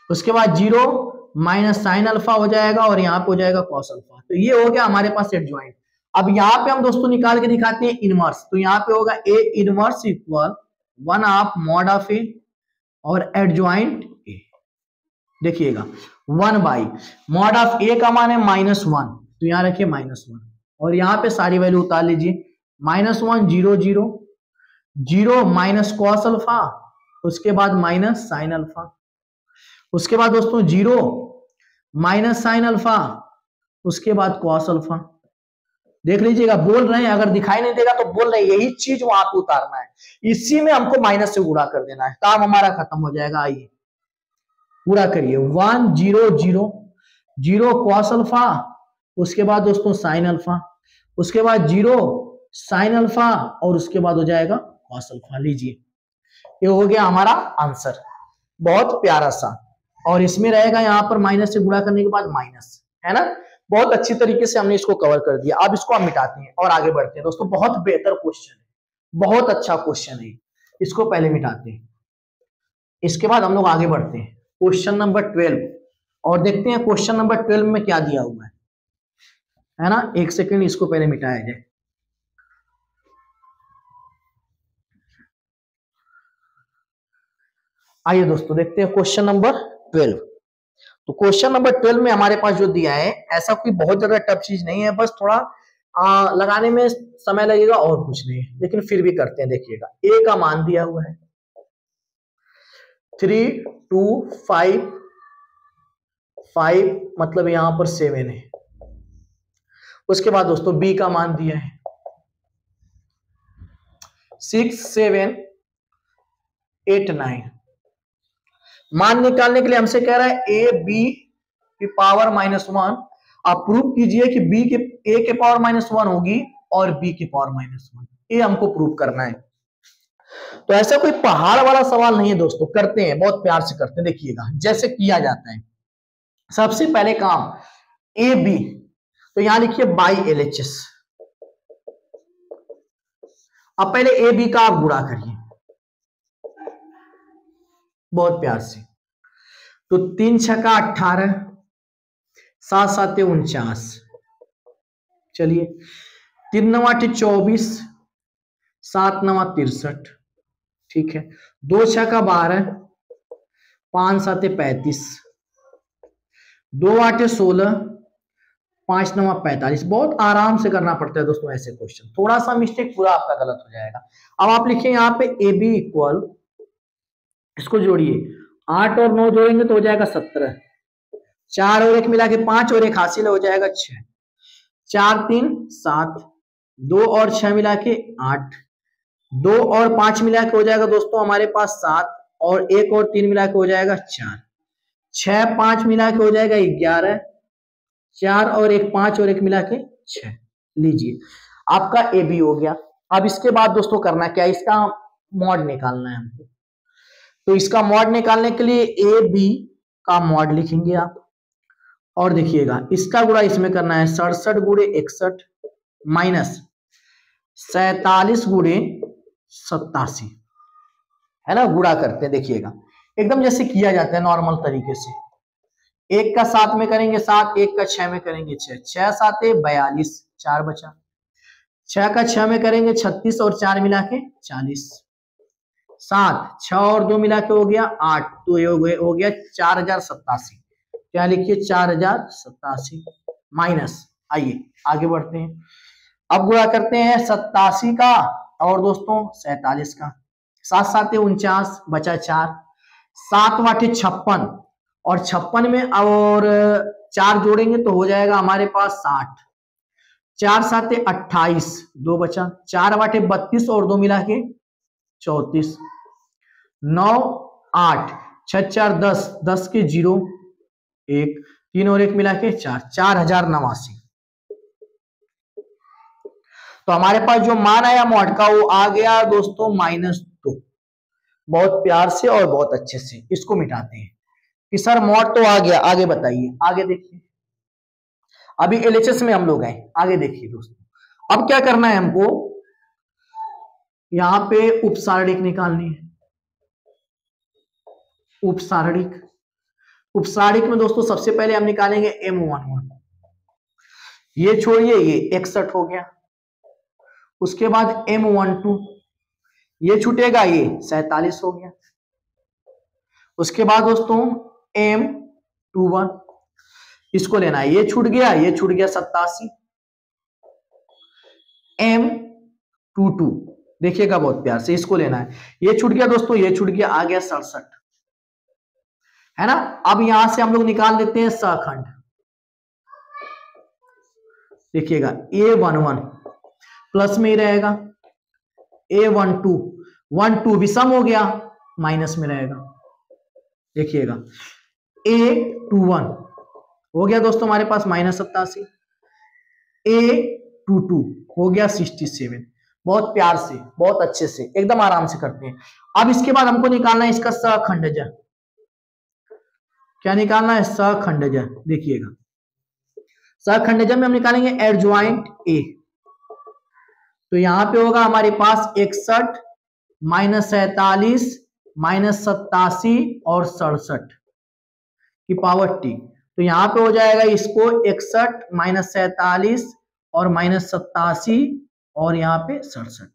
उसके बाद 0 माइनस साइन अल्फा हो जाएगा और यहाँ पे हो जाएगा कॉस अल्फा। तो ये हो गया हमारे पास एडजॉइंट। अब यहाँ पे हम दोस्तों निकाल के दिखाते हैं इनवर्स, तो यहाँ पे होगा A inverse equal 1/2 mod of A और एडजॉइंट A। देखिएगा 1/, मॉड ऑफ A का मान है -1, तो यहाँ रखिए -1 और यहाँ पे सारी वैल्यू उतार लीजिए, -1 0 0 0 माइनस कॉस अल्फा, उसके बाद माइनस साइन अल्फा, उसके बाद दोस्तों 0 माइनस साइन अल्फा, उसके बाद कॉस अल्फा, देख लीजिएगा, बोल रहे हैं, अगर दिखाई नहीं देगा तो बोल रहे हैं, यही चीज वहां पे उतारना है, इसी में हमको माइनस से गुणा कर देना है, काम हमारा खत्म हो जाएगा। आइए पूरा करिए, 1 0 0 0 कॉस अल्फा, उसके बाद दोस्तों साइन अल्फा, उसके बाद 0 साइन अल्फा, और उसके बाद हो जाएगा कॉस अल्फा। लीजिए ये हो गया हमारा आंसर, बहुत प्यारा सा। और इसमें रहेगा यहाँ पर माइनस से गुणा करने के बाद माइनस, है ना। बहुत अच्छी तरीके से हमने इसको कवर कर दिया। अब इसको हम मिटाते हैं और आगे बढ़ते हैं दोस्तों। बहुत बेहतर क्वेश्चन है, बहुत अच्छा क्वेश्चन है, इसको पहले मिटाते हैं, इसके बाद हम लोग आगे बढ़ते हैं क्वेश्चन नंबर 12 और देखते हैं क्वेश्चन नंबर 12 में क्या दिया हुआ है ना। एक सेकंड, इसको पहले मिटाया जाए। आइए दोस्तों देखते हैं क्वेश्चन नंबर 12। तो क्वेश्चन नंबर 12 में हमारे पास जो दिया है, ऐसा कोई बहुत ज्यादा टफ चीज नहीं है, बस थोड़ा लगाने में समय लगेगा और कुछ नहीं, लेकिन फिर भी करते हैं। देखिएगा, ए का मान दिया हुआ है 3 2 5 5, मतलब यहां पर 7 है। उसके बाद दोस्तों बी का मान दिया है 6 7 8 9। मान निकालने के लिए हमसे कह रहा है ए बी की पावर -1। आप प्रूव कीजिए कि बी के ए के पावर -1 होगी और बी की पावर -1, ये हमको प्रूव करना है। तो ऐसा कोई पहाड़ वाला सवाल नहीं है दोस्तों, करते हैं, बहुत प्यार से करते हैं। देखिएगा जैसे किया जाता है, सबसे पहले काम ए बी, तो यहां लिखिए बाई LHS। अब पहले ए बी का आप गुणा करिए बहुत प्यार से। तो 3 छक्का 18, 7 7 49, चलिए 3 9 24, 7 9 63, ठीक है। 2 छक्का 12, 5 7 35, 2 8 16, 5 9 45। बहुत आराम से करना पड़ता है दोस्तों ऐसे क्वेश्चन, थोड़ा सा मिस्टेक पूरा आपका गलत हो जाएगा। अब आप लिखिए यहाँ पे ए बी इक्वल, इसको जोड़िए, 8 और 9 जोड़ेंगे तो हो जाएगा 17, 4 और 1 मिला के 5 और 1 हासिल हो जाएगा 6, 4 3 7, 2 और 6 मिला के 8, 2 और 5 मिला के हो जाएगा दोस्तों हमारे पास 7, और 1 और 3 मिला के हो जाएगा 4, 6 5 मिला के हो जाएगा 11, 4 और 1 5 और 1 मिला के 6। लीजिए आपका ए बी हो गया। अब इसके बाद दोस्तों करना क्या है, इसका मॉड निकालना है हमको। तो इसका मॉड निकालने के लिए ए बी का मॉड लिखेंगे आप, और देखिएगा इसका गुणा इसमें करना है 67 गुणे 61 माइनस 47 गुणे 87, है ना। गुणा करते हैं, देखिएगा एकदम जैसे किया जाता है नॉर्मल तरीके से। 1 का 7 में करेंगे 7, 1 का 6 में करेंगे 6, 6 7 42, 4 बचा। 6 का 6 में करेंगे 36 और 4 मिला के 40, 7 6 और 2 मिला के हो गया 8, तो ये हो गया 4087। क्या लिखिए 4087 माइनस। आइए आगे बढ़ते हैं, अब गुणा करते हैं 87 का और दोस्तों 47 का। 7 7 49, बचा 4, 7 8 56, और 56 में और 4 जोड़ेंगे तो हो जाएगा हमारे पास 60, 4 7 28, 2 बचा, 4 8 32 और 2 मिला के 34, 9 8, 6 4 10, 10 के 0 1, 3 और 1 मिला के 4, 4089। तो हमारे पास जो मान आया मॉड का वो आ गया दोस्तों -2। बहुत प्यार से और बहुत अच्छे से इसको मिटाते हैं कि सर मॉड तो आ गया, आगे बताइए। आगे देखिए, अभी LHS में हम लोग आए, आगे देखिए दोस्तों। अब क्या करना है हमको, यहां पे उपसारणिक निकालनी है। उपसारणिक, उपसारणिक में दोस्तों सबसे पहले हम निकालेंगे M11, ये छोड़िए, ये 61 हो गया। उसके बाद M12, ये छूटेगा, ये 47 हो गया। उसके बाद दोस्तों M21, इसको लेना है, ये छूट गया, ये छूट गया 87। M22, देखिएगा बहुत प्यार से, इसको लेना है, ये छूट गया दोस्तों, ये छूट गया, आ गया 67, है ना। अब यहां से हम लोग निकाल लेते हैं सहखंड। देखिएगा A11 प्लस में ही रहेगा, A12 12 भी सम हो गया, माइनस में रहेगा। देखिएगा A21 हो गया दोस्तों हमारे पास -87, A22 हो गया 67। बहुत प्यार से, बहुत अच्छे से, एकदम आराम से करते हैं। अब इसके बाद हमको निकालना है इसका सहखंडज। क्या निकालना है? सहखंडज। देखिएगा सहखंडज में हम निकालेंगे एडजॉइंट ए। तो यहां पे होगा हमारे पास 61 -47 -87 और 67 की पावर टी। तो यहां पे हो जाएगा इसको 61 -47 और -87 और यहाँ पे 67।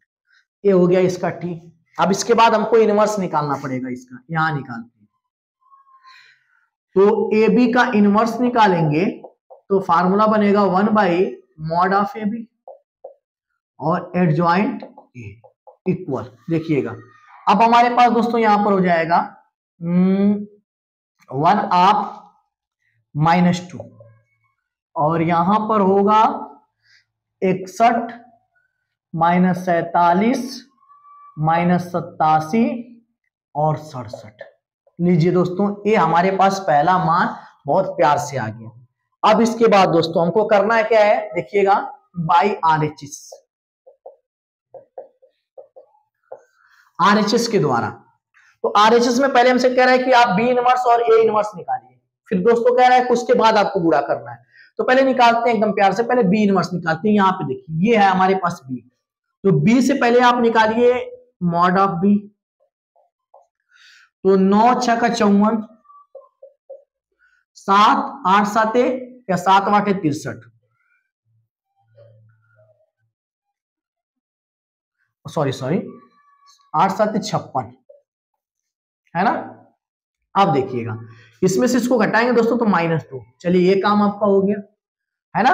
ये हो गया इसका टी। अब इसके बाद हमको इनवर्स निकालना पड़ेगा इसका, यहां निकालते हैं। तो ए बी का इनवर्स निकालेंगे तो फार्मूला बनेगा 1/mod ऑफ ए बी और एडजॉइंट ए इक्वल। देखिएगा अब हमारे पास दोस्तों यहां पर हो जाएगा 1/2 और यहां पर होगा 61 -47 -87 और 67। लीजिए दोस्तों ये हमारे पास पहला मान बहुत प्यार से आ गया। अब इसके बाद दोस्तों हमको करना है क्या है? देखिएगा बाई आरएचएस के द्वारा। तो आरएचएस में पहले हमसे कह रहा है कि आप बी इनवर्स और ए इनवर्स निकालिए। फिर दोस्तों कह रहा है कि उसके बाद आपको गुणा करना है। तो पहले निकालते हैं एकदम प्यार से, पहले बी इनवर्स निकालते हैं। यहाँ पे देखिए ये है हमारे पास बी, तो बी से पहले आप निकालिए मॉड ऑफ बी। तो 9 6 का 54, 7 8 7 या 7 8 63, सॉरी 8 7 56 है ना। अब देखिएगा इसमें से इसको घटाएंगे दोस्तों तो -2। चलिए ये काम आपका हो गया है ना।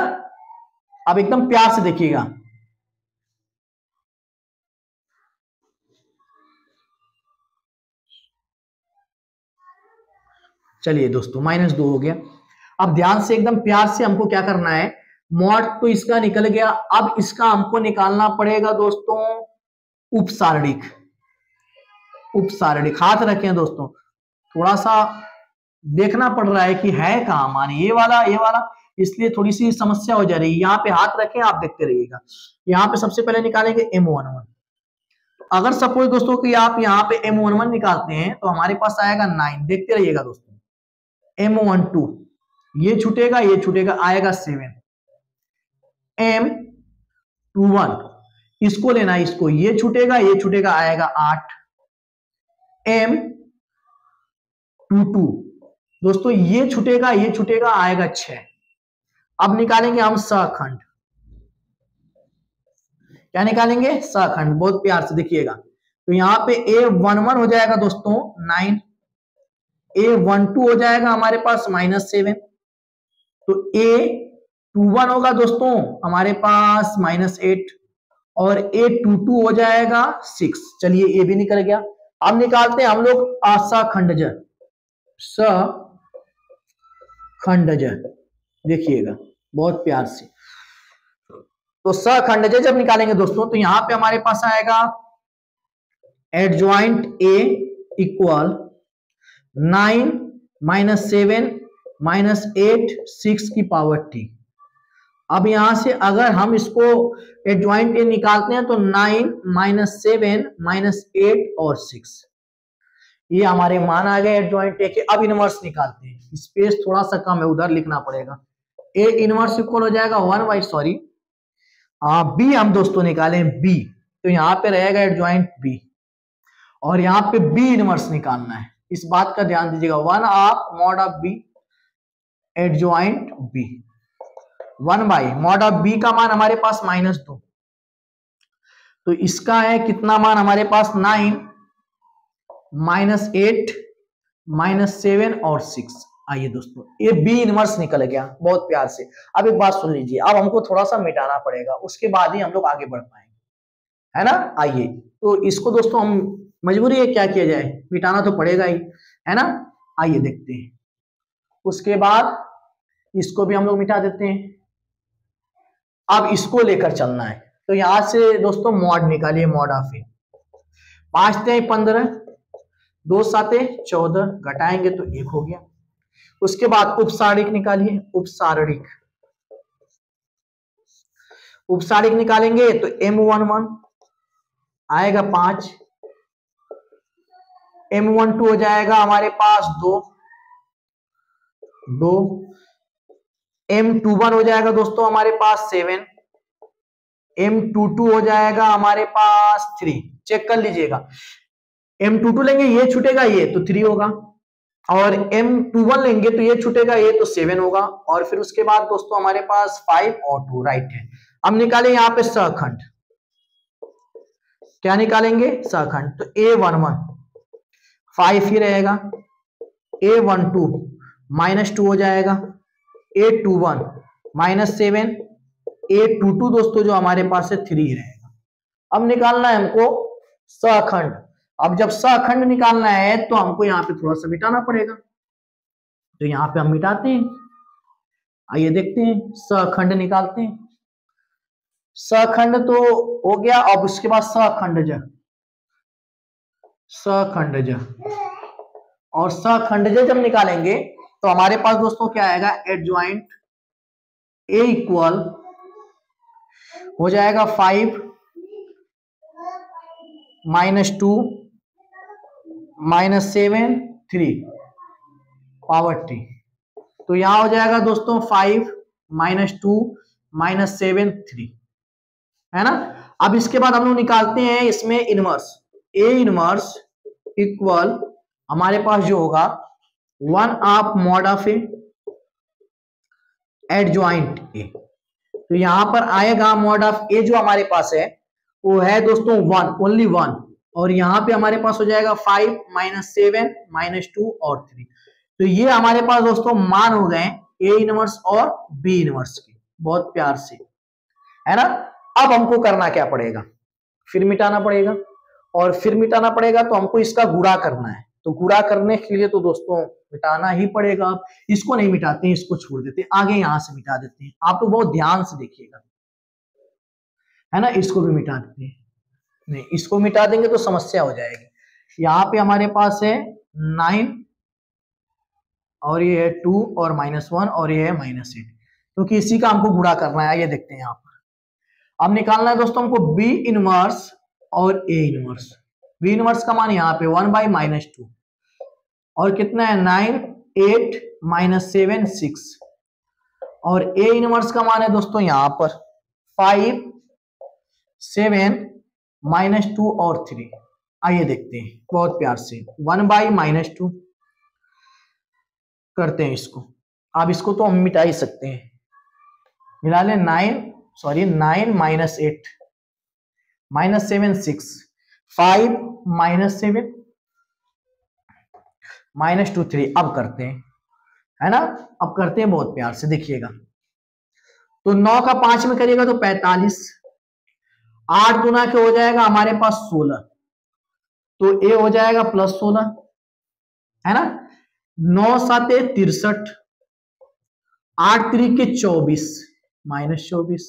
अब एकदम प्यार से देखिएगा, चलिए दोस्तों -2 हो गया। अब ध्यान से एकदम प्यार से हमको क्या करना है, मॉड तो इसका निकल गया। अब इसका हमको निकालना पड़ेगा दोस्तों उपसारणिक। उपसारणिक हाथ रखें दोस्तों, थोड़ा सा देखना पड़ रहा है कि है कहां मान, ये वाला, इसलिए थोड़ी सी समस्या हो जा रही है। यहाँ पे हाथ रखें, आप देखते रहिएगा। यहाँ पे सबसे पहले निकालेंगे M11। अगर सपोज दोस्तों कि आप यहाँ पे M11 निकालते हैं तो हमारे पास आएगा 9। देखते रहिएगा दोस्तों, M12 ये छूटेगा, ये छूटेगा, आएगा 7। M21 इसको लेना है, इसको, ये छूटेगा, ये छूटेगा, आएगा 8। M22 दोस्तों ये छूटेगा, ये छूटेगा, आएगा 6। अब निकालेंगे हम सहखंड। क्या निकालेंगे? सहखंड। बहुत प्यार से देखिएगा, तो यहां पे A11 हो जाएगा दोस्तों 9, A12 हो जाएगा हमारे पास -7, तो A21 होगा दोस्तों हमारे पास -8 और A22 हो जाएगा 6। चलिए ये भी निकल गया। अब निकालते हैं हम लोग सहखंडज। सहखंडज देखिएगा बहुत प्यार से। तो सहखंडज जब निकालेंगे दोस्तों तो यहां पे हमारे पास आएगा एडजॉइंट ए इक्वल 9 -7 -8 6 की पावर टी। अब यहां से अगर हम इसको एडजॉइंट ए निकालते हैं तो 9 -7 -8 और 6 ये हमारे मान आ गए एडजॉइंट ए के। अब इनवर्स निकालते हैं, स्पेस थोड़ा सा कम है, उधर लिखना पड़ेगा। ए इनवर्स इक्वल हो जाएगा 1/, बी हम दोस्तों निकालें बी, तो यहां पे रहेगा एडजॉइंट बी और यहां पे बी इनवर्स निकालना है। इस बात का ध्यान दीजिएगा, 1/mod of B adjoint B. 1/mod of B का मान हमारे पास -2, तो इसका है कितना मान हमारे पास 9 -8 -7 और 6। आइए दोस्तों ये बी इनवर्स निकल गया बहुत प्यार से। अब एक बात सुन लीजिए, अब हमको थोड़ा सा मिटाना पड़ेगा, उसके बाद ही हम लोग आगे बढ़ पाएंगे, है ना। आइए तो इसको दोस्तों हम मजबूरी है, क्या किया जाए, मिटाना तो पड़ेगा ही, है ना। आइए देखते हैं, उसके बाद इसको भी हम लोग मिटा देते हैं। अब इसको लेकर चलना है, तो यहां से दोस्तों मॉड निकालिए, मॉड ऑफ ए। 5 3 15, 2 7 14, घटाएंगे तो 1 हो गया। उसके बाद उपसारिक निकालिए, उपसारिक। उपसारिक निकालेंगे तो M11 आएगा 5, M12 हो जाएगा हमारे पास 2, M21 हो जाएगा दोस्तों हमारे पास 7, M22 हो जाएगा हमारे पास 3। चेक कर लीजिएगा, M22 लेंगे ये छूटेगा, ये तो 3 होगा, और M21 लेंगे तो ये छूटेगा, ये तो 7 होगा, और फिर उसके बाद दोस्तों हमारे पास 5 और 2 राइट है। अब निकालें यहाँ पे सहखंड, क्या निकालेंगे? सहखंड। तो A11 5 ही रहेगा, A12 -2 हो जाएगा, A21 -7, A22 दोस्तों जो हमारे पास है 3 रहेगा। अब निकालना है हमको सहखंड। अब जब सहखंड निकालना है तो हमको यहाँ पे थोड़ा सा मिटाना पड़ेगा, तो यहाँ पे हम मिटाते हैं। आइए देखते हैं, सहखंड निकालते हैं। सहखंड तो हो गया, अब उसके बाद सहखंडज, सहखंडज, और सहखंडज जब निकालेंगे तो हमारे पास दोस्तों क्या आएगा? एडजॉइंट ए इक्वल हो जाएगा 5 -2 -7 3 पावर t। तो यहां हो जाएगा दोस्तों 5 -2 -7 3, है ना। अब इसके बाद हम लोग निकालते हैं इसमें इनवर्स, ए इनवर्स इक्वल हमारे पास जो होगा 1/2 mod of A adjoint A. तो यहां पर आएगा मॉड ऑफ ए जो हमारे पास है वो है दोस्तों 1, ओनली 1, और यहां पे हमारे पास हो जाएगा 5 -7 -2 और 3। तो ये हमारे पास दोस्तों मान हो गए ए इनवर्स और बी इनवर्स के, बहुत प्यार से, है ना। अब हमको करना क्या पड़ेगा? फिर मिटाना पड़ेगा, और फिर मिटाना पड़ेगा तो हमको इसका गुणा करना है। तो गुणा करने के लिए तो दोस्तों मिटाना ही पड़ेगा। अब इसको नहीं मिटाते हैं, इसको छोड़ देते हैं, आगे यहां से मिटा देते हैं। आप तो बहुत ध्यान से देखिएगा, है ना। इसको भी मिटा देते हैं, नहीं इसको मिटा देंगे तो समस्या हो जाएगी। यहाँ पे हमारे पास है 9, और ये है 2 और -1, और ये है -8, क्योंकि इसी का हमको गुणा करना है। ये देखते हैं यहाँ पर। अब निकालना है दोस्तों हमको बी इनवर्स और ए इनवर्स। बी इनवर्स का मान यहाँ पे 1/-2, और कितना है 9 8 -7 6, और ए इनवर्स का मान है दोस्तों यहाँ पर 5 7 -2 और 3। आइए देखते हैं बहुत प्यार से, 1/-2 करते हैं इसको। अब इसको तो हम मिटा ही सकते हैं, मिला ले 9 -8 -7 6, 5 -7 -2 3। अब करते हैं, है ना। अब करते हैं बहुत प्यार से, देखिएगा। तो 9 का 5 में करिएगा तो 45, 8 गुना के हो जाएगा हमारे पास 16, तो ए हो जाएगा +16, है ना। 9 7 63, 8 3 के 24 -24,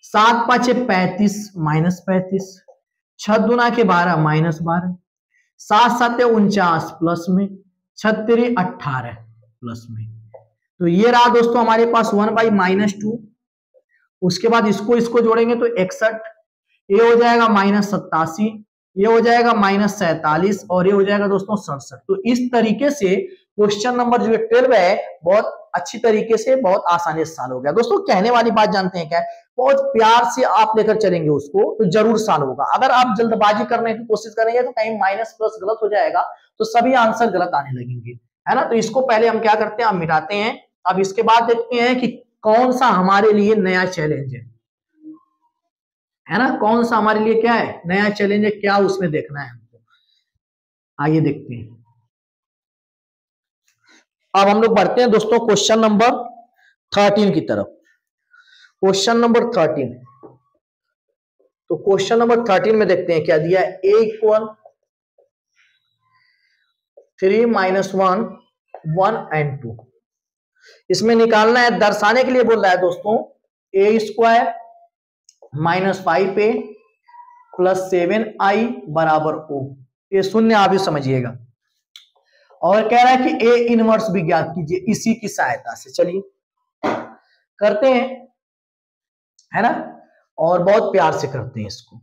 7 5 35 -35, 6 गुना के 12 -12, 7 7 49 प्लस में, 6 3 18 प्लस में। तो ये रहा दोस्तों हमारे पास 1/-2। उसके बाद इसको जोड़ेंगे तो 61, ये हो जाएगा -87, ये हो जाएगा -47, और ये हो जाएगा दोस्तों 67। तो इस तरीके से क्वेश्चन नंबर जो 12 है बहुत अच्छी तरीके से, बहुत आसानी से सॉल्व हो गया। दोस्तों कहने वाली बात जानते हैं क्या है? बहुत प्यार से आप लेकर चलेंगे उसको तो जरूर सॉल्व होगा। अगर आप जल्दबाजी करने की कोशिश करेंगे तो कहीं माइनस प्लस गलत हो जाएगा, तो सभी आंसर गलत आने लगेंगे, है ना। तो इसको पहले हम क्या करते हैं, हम मिटाते हैं। अब इसके बाद देखते हैं कि कौन सा हमारे लिए नया चैलेंज है ना। कौन सा हमारे लिए क्या है, नया चैलेंज है, क्या उसमें देखना है हमको। आइए देखते हैं। अब हम लोग बढ़ते हैं दोस्तों क्वेश्चन नंबर 13 की तरफ। क्वेश्चन नंबर 13, तो क्वेश्चन नंबर 13 में देखते हैं क्या दिया है। a equal 3 -1 1 and 2। इसमें निकालना है, दर्शाने के लिए बोल रहा है दोस्तों ए square minus 5a plus 7i बराबर ओ। ये शून्य आप भी समझिएगा। और कह रहा है कि ए इनवर्स भी ज्ञात कीजिए इसी की सहायता से। चलिए करते हैं, है ना, और बहुत प्यार से करते हैं इसको।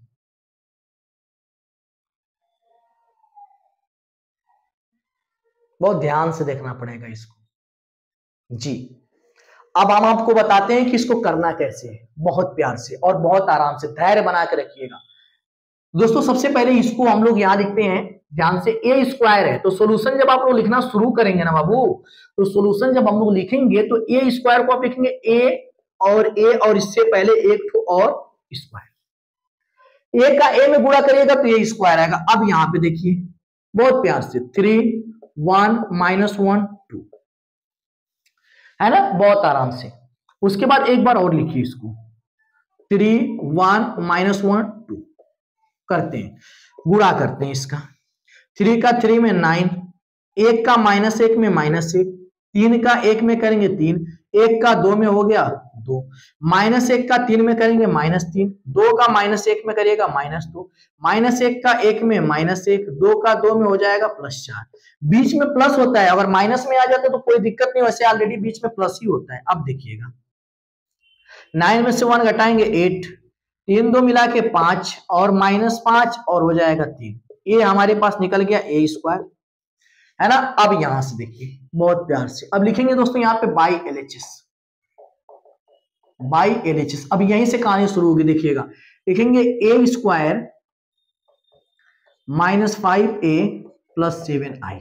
बहुत ध्यान से देखना पड़ेगा इसको जी। अब हम आपको बताते हैं कि इसको करना कैसे है, बहुत प्यार से और बहुत आराम से, धैर्य बना के रखिएगा दोस्तों। सबसे पहले इसको हम लोग यहां लिखते हैं ध्यान से, ए स्क्वायर है तो सोल्यूशन जब आप लोग लिखना शुरू करेंगे ना बाबू, तो सोल्यूशन जब हम लोग लिखेंगे तो ए स्क्वायर को आप लिखेंगे ए और इससे पहले एक और स्क्वायर, ए का ए में गुणा करिएगा तो ए स्क्वायर आएगा। अब यहां पे देखिए बहुत प्यार से 3 1 -1 2, है ना, बहुत आराम से। उसके बाद एक बार और लिखिए इसको 3 1 -1 2 करते हैं, गुणा करते हैं इसका। 3 का 3 में 9, 1 का -1 में -1, 3 का 1 में करेंगे 3, 1 का 2 में हो गया 2, -1 का 3 में करेंगे -3, 2 का -1 में करिएगा -2, -1 का 1 में -1, 2 का 2 में हो जाएगा +4। बीच में प्लस होता है, अगर माइनस में आ जाता है तो कोई दिक्कत नहीं, वैसे ऑलरेडी बीच में प्लस ही होता है। अब देखिएगा 9 में से 1 घटाएंगे 8, 3 2 मिला के 5 और -5 और हो जाएगा 3। ये हमारे पास निकल गया ए स्क्वायर, है ना। अब यहां से देखिए बहुत प्यार से, अब लिखेंगे दोस्तों यहाँ पे बाई एलएचएस। अब यहीं से कहानी शुरू होगी, देखिएगा लिखेंगे ए स्क्वायर -5a प्लस 7i।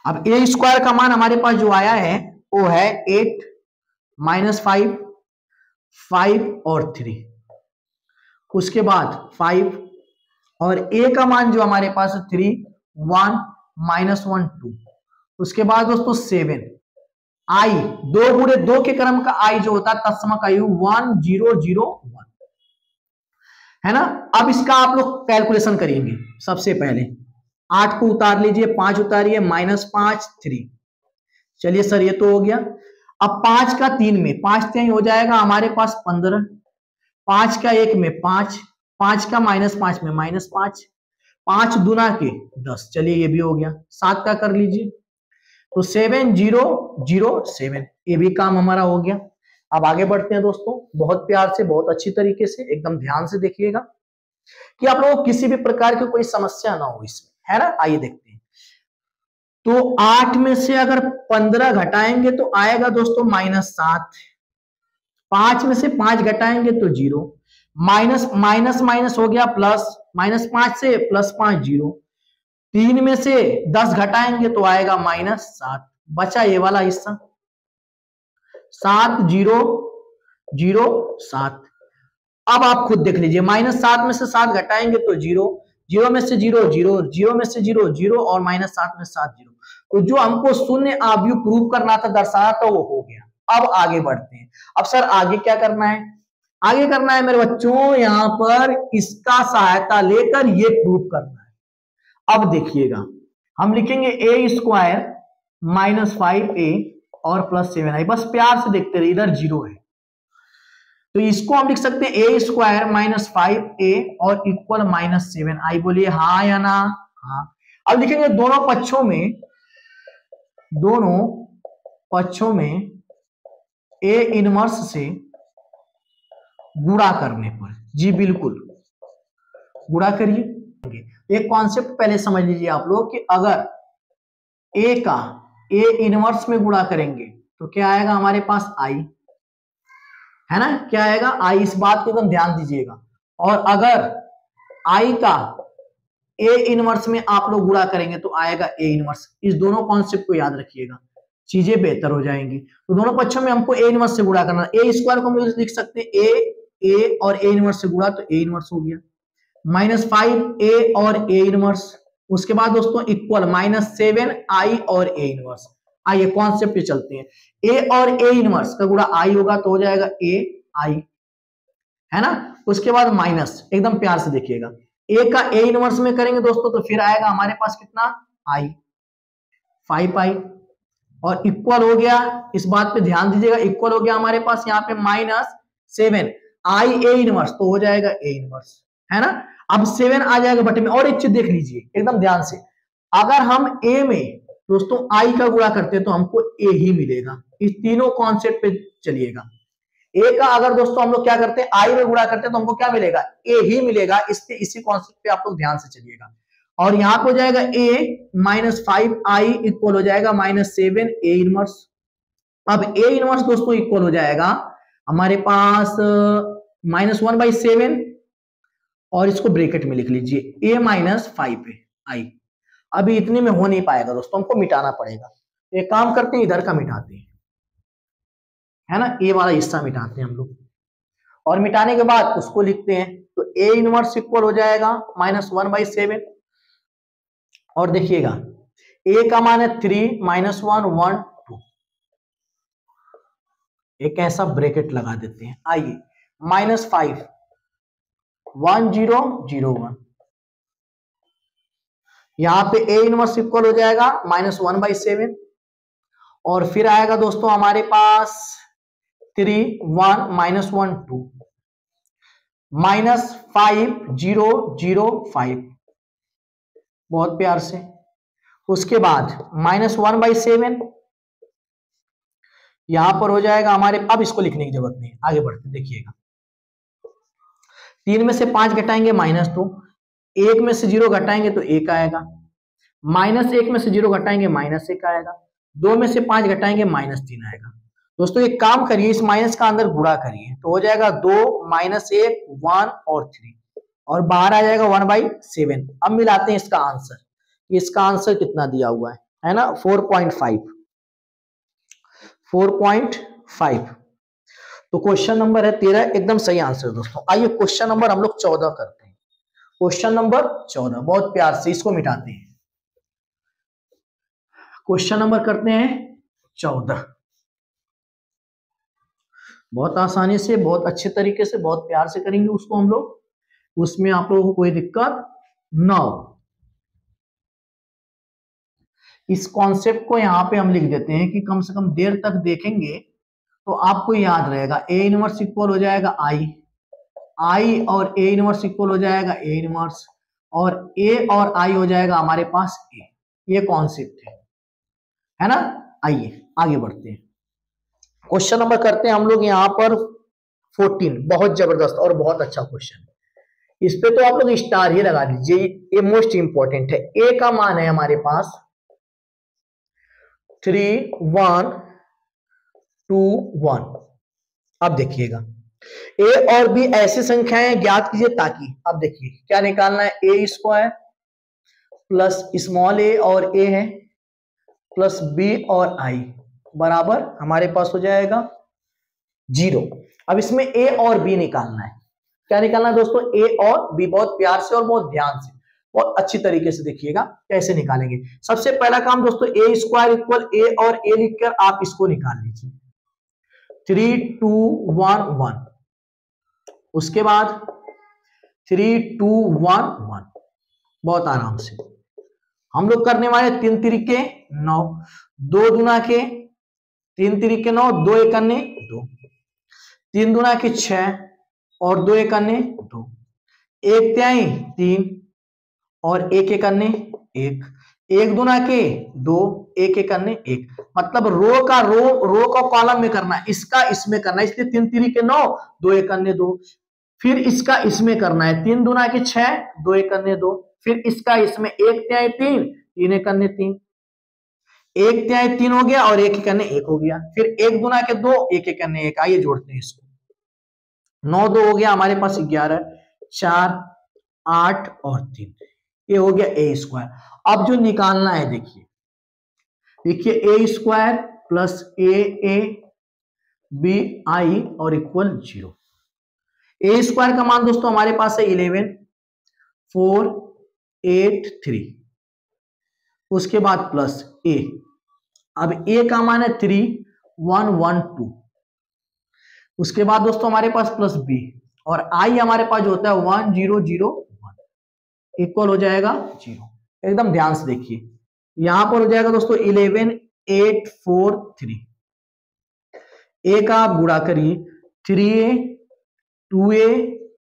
अब ए स्क्वायर का मान हमारे पास जो आया है वो है 8 -5 5 और 3, उसके बाद 5 और a का मान जो हमारे पास 3 1 -1 2, उसके बाद दोस्तों 7 i 2 गुणे 2 के क्रम का i जो होता है तत्समक आयु 1 0 0 1, है ना। अब इसका आप लोग कैलकुलेशन करेंगे। सबसे पहले 8 को उतार लीजिए, 5 उतारिए, -5 3, चलिए सर ये तो हो गया। अब 5 का 3 में 5 3 हो जाएगा हमारे पास 15, 5 का 1 में 5, 5 का -5 में -5, 5 दूना के 10, चलिए ये भी हो गया। 7 का कर लीजिए तो 7 0 0 7, ये भी काम हमारा हो गया। अब आगे बढ़ते हैं दोस्तों, बहुत प्यार से, बहुत अच्छी तरीके से, एकदम ध्यान से देखिएगा कि आप लोगों को किसी भी प्रकार की कोई समस्या ना हो इसमें, है ना। आइए देखते हैं। तो 8 में से अगर 15 घटाएंगे तो आएगा दोस्तों -7, 5 में से 5 घटाएंगे तो 0, माइनस हो गया प्लस, -5 से +5 0, 3 में से 10 घटाएंगे तो आएगा -7, बचा ये वाला हिस्सा 7 0 0 7। अब आप खुद देख लीजिए, -7 में से 7 घटाएंगे तो 0, 0 में से 0 0, 0 में से 0 0 और -7 में 7 0। तो जो हमको शून्य आव्यूह प्रूव करना था, दर्शाना था, वो हो गया। अब आगे बढ़ते हैं। अब सर आगे क्या करना है? आगे करना है मेरे बच्चों, यहां पर इसका सहायता लेकर ये प्रूव करना है। अब देखिएगा हम लिखेंगे ए स्क्वायर -5a और +7i, बस प्यार से देखते रहिए, इधर 0 है तो इसको हम लिख सकते हैं ए स्क्वायर -5a और इक्वल -7i। बोलिए हाँ या ना? हाँ। अब लिखेंगे दोनों पक्षों में ए इनवर्स से गुणा करने पर, जी बिल्कुल गुणा करिए। एक कॉन्सेप्ट पहले समझ लीजिए आप लोग कि अगर ए का ए इनवर्स में गुणा करेंगे तो क्या आएगा हमारे पास आई, है ना, क्या आएगा आई, इस बात को एकदम ध्यान दीजिएगा। और अगर आई का ए इनवर्स में आप लोग गुणा करेंगे तो आएगा ए इनवर्स। इस दोनों कॉन्सेप्ट को याद रखिएगा, चीजें बेहतर हो जाएंगी। तो दोनों पक्षों में हमको ए इनवर्स से गुणा करना, ए स्क्वायर को हम लिख सकते हैं ए और ए इनवर्स से गुणा तो ए इनवर्स हो गया, -5a और ए इनवर्स, उसके बाद दोस्तों इक्वल -7i और ए इनवर्स। आइए कॉन्सेप्ट पे चलते हैं। ए और ए इनवर्स का गुणा आई होगा तो हो जाएगा ए आई, है ना। उसके बाद माइनस, एकदम प्यार से देखिएगा, ए का ए इनवर्स में करेंगे दोस्तों तो फिर आएगा हमारे पास कितना आई 5i और इक्वल हो गया, इस बात पे ध्यान दीजिएगा, इक्वल हो गया हमारे पास यहाँ पे 7 आई ए इनवर्स तो हो जाएगा ए इनवर्स, है ना। अब 7 आ जाएगा बटे में। और एक चीज देख लीजिए एकदम ध्यान से, अगर हम ए में दोस्तों आई का गुणा करते हैं तो हमको ए ही मिलेगा। इस तीनों कॉन्सेप्ट पे चलिएगा। ए का अगर दोस्तों हम लोग क्या करते हैं आई में गुणा करते हैं तो हमको क्या मिलेगा, ए ही मिलेगा। इसी कॉन्सेप्ट पे आप लोग ध्यान से चलिएगा। और यहां पे हो जाएगा ए -5 आई इक्वल हो जाएगा -7 ए इनवर्स। अब ए इनवर्स दोस्तों इक्वल हो जाएगा हमारे पास -1/7 और इसको ब्रैकेट में लिख लीजिए a -5 है आई। अभी इतने में हो नहीं पाएगा दोस्तों, हमको मिटाना पड़ेगा। एक काम करते हैं, इधर का मिटाते हैं, है ना, ए वाला हिस्सा मिटाते हैं हम लोग। और मिटाने के बाद उसको लिखते हैं तो a इनवर्स इक्वल हो जाएगा -1/7। और देखिएगा a का मान है 3 -1 1 2। एक ऐसा ब्रैकेट लगा देते हैं। आइए -5 1 0 0 1, यहां पे a इनवर्स इक्वल हो जाएगा -1/7। और फिर आएगा दोस्तों हमारे पास 3 1 -1 2 -5 0 0 5, बहुत प्यार से। उसके बाद -1/7 यहां पर हो जाएगा हमारे। अब इसको लिखने की जरूरत नहीं, आगे बढ़ते देखिएगा। 3 में से 5 घटाएंगे -2, 1 में से 0 घटाएंगे तो 1 आएगा, -1 में से 0 घटाएंगे -1 आएगा, 2 में से 5 घटाएंगे -3 आएगा। दोस्तों एक काम करिए, इस माइनस का अंदर गुणा करिए तो हो जाएगा 2 -1 1 और 3 और बाहर आ जाएगा 1/7। अब मिलाते हैं इसका आंसर। इसका आंसर कितना दिया हुआ है ना, 4.5। तो क्वेश्चन नंबर है 13 एकदम सही आंसर दोस्तों। आइए क्वेश्चन नंबर हम लोग 14 करते हैं। क्वेश्चन नंबर 14 बहुत प्यार से इसको मिटाते हैं। क्वेश्चन नंबर करते हैं 14, बहुत आसानी से, बहुत अच्छे तरीके से, बहुत प्यार से करेंगे उसको हम लोग, उसमें आप लोगों को कोई दिक्कत ना हो। इस कॉन्सेप्ट को यहां पे हम लिख देते हैं कि कम से कम देर तक देखेंगे तो आपको याद रहेगा। ए इनवर्स इक्वल हो जाएगा आई और ए इनवर्स इक्वल हो जाएगा ए इनवर्स, और ए और आई हो जाएगा हमारे पास ए। ये कॉन्सेप्ट है ना। आइए आगे बढ़ते हैं, क्वेश्चन नंबर करते हैं हम लोग यहां पर 14। बहुत जबरदस्त और बहुत अच्छा क्वेश्चन है। इस पे तो आप लोग स्टार ही लगा दीजिए, ये मोस्ट इंपॉर्टेंट है। ए का मान है हमारे पास 3 1 2 1। अब देखिएगा ए और बी ऐसी संख्याएं ज्ञात कीजिए ताकि, अब देखिए क्या निकालना है, ए स्क्वायर प्लस स्मॉल ए और ए है प्लस बी और आई बराबर हमारे पास हो जाएगा 0। अब इसमें ए और बी निकालना है। क्या निकालना है दोस्तों, ए और बी। बहुत प्यार से और बहुत ध्यान से, बहुत अच्छी तरीके से देखिएगा कैसे निकालेंगे। सबसे पहला काम दोस्तों, ए स्क्वायर इक्वल ए और ए लिखकर आप इसको निकाल लीजिए, 3 2 1 1। उसके बाद 3 2 1 1। बहुत आराम से हम लोग करने वाले 3 तरीके 9, 2 दुना के 3 तरीके 9, 2 एकन्ने 2, 3 दुना के 6 और 2 एकन्ने 2, 1 तिहाई 3 और 1 एकन्ने 1, 1 दुना के 2, 1 एकन्ने 1। मतलब रो का कॉलम में करना है, इसका इसमें करना है, इसलिए 3 तरीके 9, 2 एकन्ने 2। फिर इसका इसमें करना है, 3 दुना के 6, 2 एकन्ने 2। फिर इसका इसमें 1 तिहाई 3, 3 एकन्ने 3, 1 तिहाई 3 हो गया और 1 एकन्ने 1 हो गया। फिर 1 दुना के 2, 1 एकन्ने 1। आइए जोड़ते हैं इसको, 9 2 हो गया हमारे पास 11, 4 8 और 3, ये हो गया ए स्क्वायर। अब जो निकालना है देखिए A square plus A B I और इक्वल 0। ए स्क्वायर का मान दोस्तों हमारे पास है 11 4 8 3। उसके बाद प्लस ए, अब ए का मान है 3 1 1 2। उसके बाद दोस्तों हमारे पास प्लस बी और आई हमारे पास जो होता है 1 0 0 1 इक्वल हो जाएगा 0। एकदम ध्यान से देखिए, यहां पर हो जाएगा दोस्तों 11 8 4 3। ए का आप गुणा करिए, 3a 2a,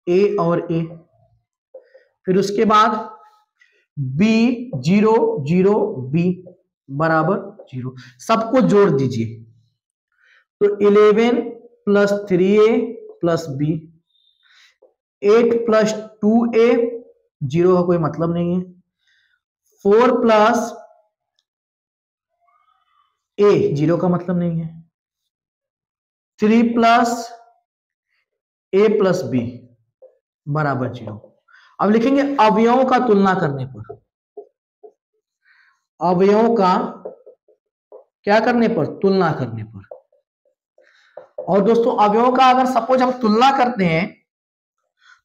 a और a, फिर उसके बाद b 0 0 b बराबर 0, सबको जोड़ दीजिए तो 11 plus 3a plus b, 8 plus 2a, 0 का कोई मतलब नहीं है, 4 प्लस a, 0 का मतलब नहीं है, 3 प्लस a प्लस b बराबर 0। अब लिखेंगे अवयवों का तुलना करने पर, अवयवों का क्या करने पर, तुलना करने पर। और दोस्तों अवयवों का अगर सपोज हम तुलना करते हैं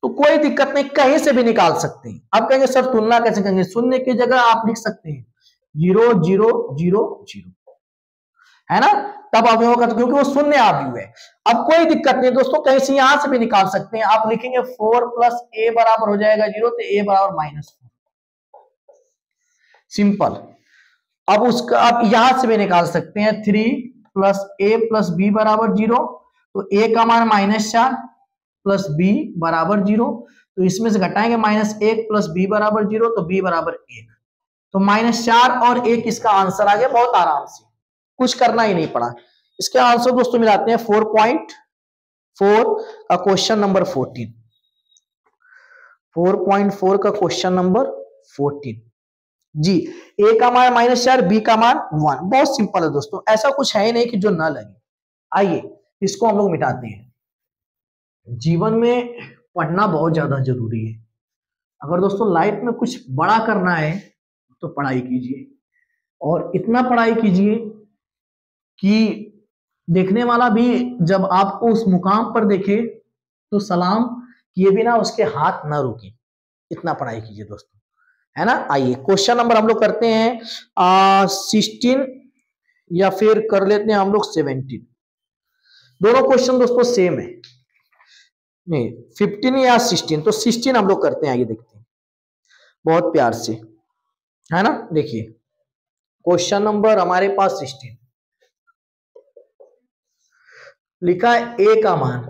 तो कोई दिक्कत नहीं, कहीं से भी निकाल सकते हैं। अब कहेंगे सर तुलना कैसे करेंगे, शून्य की जगह आप लिख सकते हैं 0 0 0 0, है ना, तब अवयवों का, क्योंकि वो शून्य अवयव है। अब कोई दिक्कत नहीं दोस्तों, कहीं से यहां से भी निकाल सकते हैं। आप लिखेंगे 4 प्लस a बराबर हो जाएगा 0, तो a बराबर -4, सिंपल। अब उसका आप यहां से भी निकाल सकते हैं 3 प्लस a प्लस b बराबर 0, तो a का मान -4 प्लस b बराबर 0, तो इसमें से घटाएंगे -1 प्लस b बराबर 0, तो b बराबर 1, तो -4 और 1 इसका आंसर आ गया, बहुत आराम से, कुछ करना ही नहीं पड़ा। इसके आंसर दोस्तों मिलाते हैं 4.4 का क्वेश्चन नंबर 14, 4.4 का क्वेश्चन नंबर 14 जी। a का मान -4, b का मान 1, बहुत सिंपल है दोस्तों, ऐसा कुछ है ही नहीं कि जो ना लगे। आइए इसको हम लोग मिटाते हैं। जीवन में पढ़ना बहुत ज्यादा जरूरी है। अगर दोस्तों लाइफ में कुछ बड़ा करना है तो पढ़ाई कीजिए, और इतना पढ़ाई कीजिए कि देखने वाला भी जब आपको उस मुकाम पर देखे तो सलाम किए बिना उसके हाथ ना रुके, इतना पढ़ाई कीजिए दोस्तों, है ना। आइए क्वेश्चन नंबर हम लोग करते हैं 16 या फिर कर लेते हैं हम लोग 17, दोनों क्वेश्चन दोस्तों सेम है, नहीं 15 या 16, तो 16 हम लोग करते हैं। आइए देखते हैं बहुत प्यार से, है ना। देखिए क्वेश्चन नंबर हमारे पास 16 लिखा है, a का मान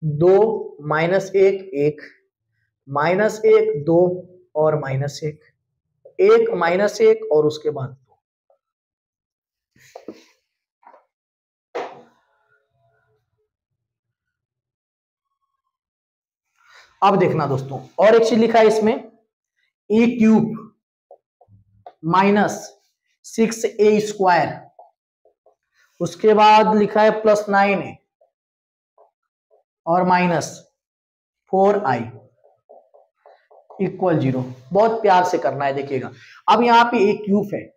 2 -1 1 -1 2 और -1 1 -1 और उसके बाद 2। अब देखना दोस्तों, और एक चीज लिखा है इसमें, a³ -6a², उसके बाद लिखा है +9a और -4i = 0। बहुत प्यार से करना है, देखिएगा। अब यहाँ पे a³ है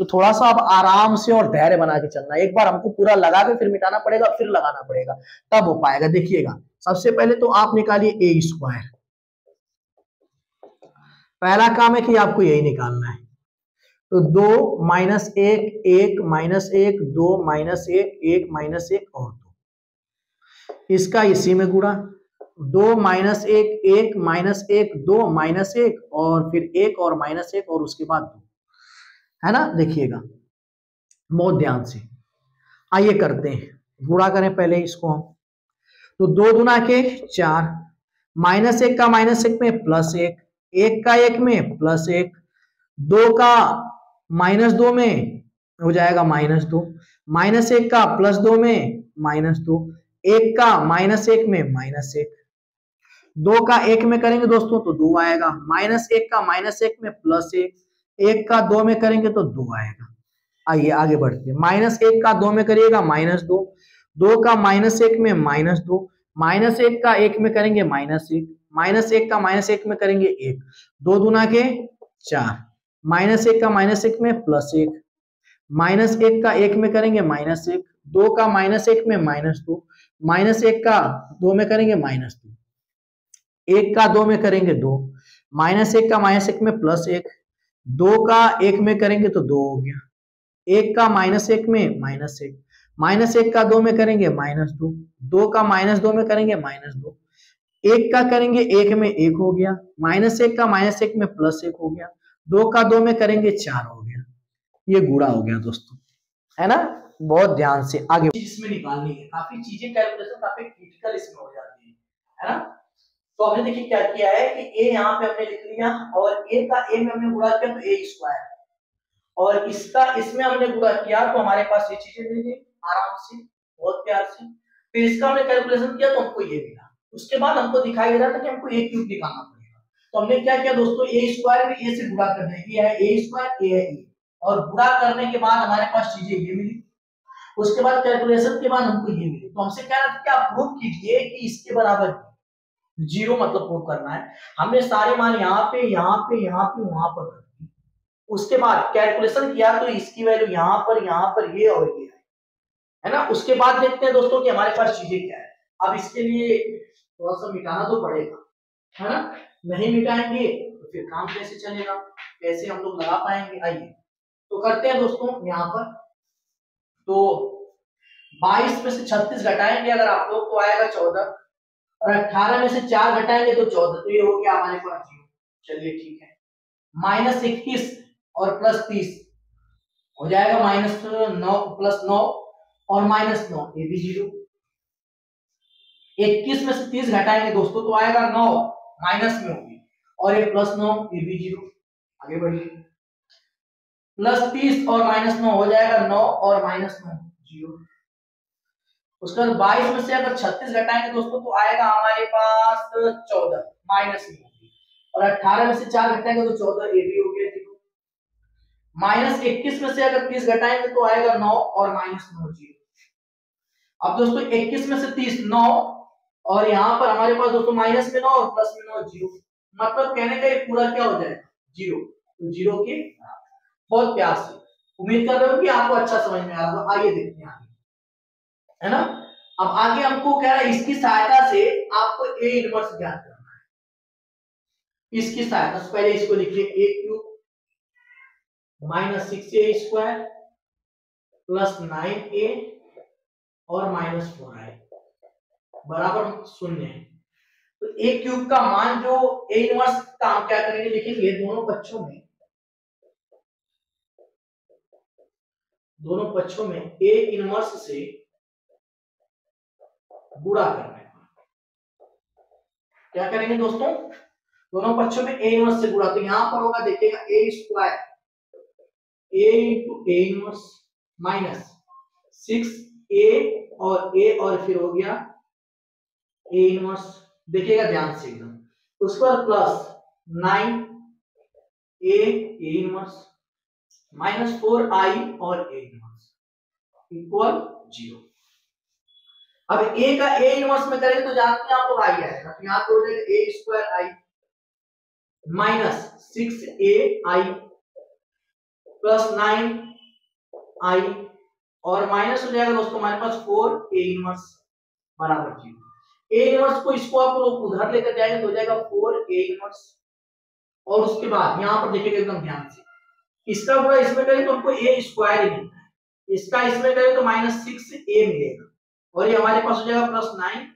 तो थोड़ा सा अब आराम से और धैर्य बना के चलना है। एक बार हमको पूरा लगा के फिर मिटाना पड़ेगा, फिर लगाना पड़ेगा, तब हो पाएगा। देखिएगा सबसे पहले तो आप निकालिए a², पहला काम है कि आपको यही निकालना है, तो 2 -1 1 -1 2 -1 1 -1 और 2, इसका इसी में गुणा, 2 -1 1 -1 2 -1 और फिर 1 और -1 और उसके बाद 2, है ना। देखिएगा बहुत ध्यान से, आइए करते हैं, गुणा करें पहले इसको हम, तो 2 दूना के 4, -1 का -1 में +1, 1 का 1 में +1, 2 का -2 में हो जाएगा -2, -1 का +2 में -2, 1 का -1 में -1, 2 का 1 में करेंगे दोस्तों तो 2 आएगा, -1 का -1 में +1, 1 का 2 में करेंगे तो 2 आएगा। आइए आगे बढ़ते हैं, -1 का 2 में करिएगा -2, 2 का -1 में -2, -1 का 1 में करेंगे -1, -1 का -1 में करेंगे 1, 2 दूना के 4, -1 का -1 में +1, -1 का 1 में करेंगे -1, 2 का -1 में -2, -1 का 2 में करेंगे -2, 1 का 2 में करेंगे 2, -1 का -1 में +1, 2 का 1 में करेंगे तो 2 हो गया, 1 का -1 में -1, -1 का 2 में करेंगे -2, 2 का -2 में करेंगे -2, 1 का करेंगे 1 में 1 हो गया, -1 का -1 में +1 हो गया, 2 का 2 में करेंगे 4 हो गया, ये गुणा हो गया दोस्तों, है ना। बहुत ध्यान से आगे इसमें निकालनी है, काफी चीजें कैलकुलेशन काफी क्रिटिकल इसमें हो जाती है ना। तो हमने देखिए क्या किया है कि ए यहाँ पे हमने लिख लिया और ए का ए में हमने गुणा किया तो ए स्क्वायर, और इसका इसमें हमने गुणा किया तो हमारे पास ये चीजें मिल गई आराम से, बहुत प्यार से। फिर इसका हमने कैलकुलेशन किया तो हमको ये मिला। उसके बाद हमको दिखाई दे रहा था कि हमको ए क्यूब निकालना पड़ेगा, तो हमने क्या किया दोस्तों, ए स्क्वायर में ए से गुणा कर दिया, ये है ए स्क्वायर, ए है ए, और गुणा करने के बाद हमारे पास चीजें ये मिली। उसके बाद कैलकुलेशन के बाद हमको ये मिली, तो हमसे कह रहा था कि आप प्रूव कीजिए कि इसके बराबर जीरो, मतलब प्रूव करना है। हमने सारे मान यहाँ पे यहाँ पे यहाँ पे वहां पर कर दी। उसके बाद कैलकुलेशन किया तो इसकी वैल्यू यहाँ पर ये और ये है ना। उसके बाद देखते हैं दोस्तों कि हमारे पास चीजें क्या है। अब इसके लिए थोड़ा सा मिटाना तो पड़ेगा, है ना। नहीं मिटाएंगे तो फिर काम कैसे चलेगा, कैसे हम लोग लगा पाएंगे। आइए तो करते हैं दोस्तों यहाँ पर। तो 22 में से 36 घटाएंगे अगर आप लोग तो आएगा 14, और 18 में से 4 घटाएंगे तो 14, तो ये हो गया हमारे पास जीरो। चलिए ठीक है, -21 और +30 हो जाएगा -9 + 9 और -9, ये भी जीरो। 21 में से 30 घटाएंगे दोस्तों तो आएगा 9, माइनस में होगी, और ये +9, ये भी जीरो। आगे बढ़िए, +30 और -9 हो जाएगा 9 और -9 जीरो। उसके बाद 22 में से अगर 36 घटाएंगे दोस्तों तो आएगा हमारे पास 14, माइनस में होगी, और 18 में से 4 घटाएंगे तो 14, ये भी हो गया जीरो। -21 में से अगर 30 घटाएंगे तो आएगा 9 और -9 जीरो। अब दोस्तों 21 में से 30 9, और यहाँ पर हमारे पास दोस्तों माइनस में 9 और प्लस में 9 जीरो, मतलब कहने का ये पूरा क्या हो जाएगा जीरो, तो जीरो के बहुत प्यार से। उम्मीद कर रहे हो कि आपको अच्छा समझ में आ रहा होगा। आइए देखते हैं आगे, है ना। अब आगे हमको कह रहा है इसकी सहायता से आपको ए इनवर्स ज्ञात करना है। इसकी सहायता से पहले इसको लिखिए, ए क्यूब -6a² +9a और -4i बराबर 0 है। तो ए क्यूब का मान जो ए इनवर्स का हम क्या करेंगे, लिखेंगे दोनों पक्षों में ए इनवर्स से गुणा करने का। क्या करेंगे दोस्तों, दोनों पक्षों में ए इनवर्स से गुणा, तो यहां पर होगा देखिएगा a² a × a inverse -6a और a, और फिर हो गया a इनवर्स, देखिएगा ध्यान से एकदम। उसके बाद +9a a इनवर्स -4i और a इनवर्स इक्वल 0। अब a का a इनवर्स में करेंगे तो जानते हैं आप लोग i आएगा, तो यहां पे हो जाएगा a² i -6ai +9i, और माइनस हो जाएगा दोस्तों हमारे पास 4a इनवर्स बराबर 0। a इनवर्स को इसको आप लोग उधर लेकर जाएंगे तो हो जाएगा 4a इनवर्स, और उसके बाद यहां पर देखिएगा एकदम ध्यान से, इसका गुणा इसमें करें तो हमको a² ही मिलता है, इसका इसमें करें तो -6a मिलेगा, और ये हमारे पास हो जाएगा +9i।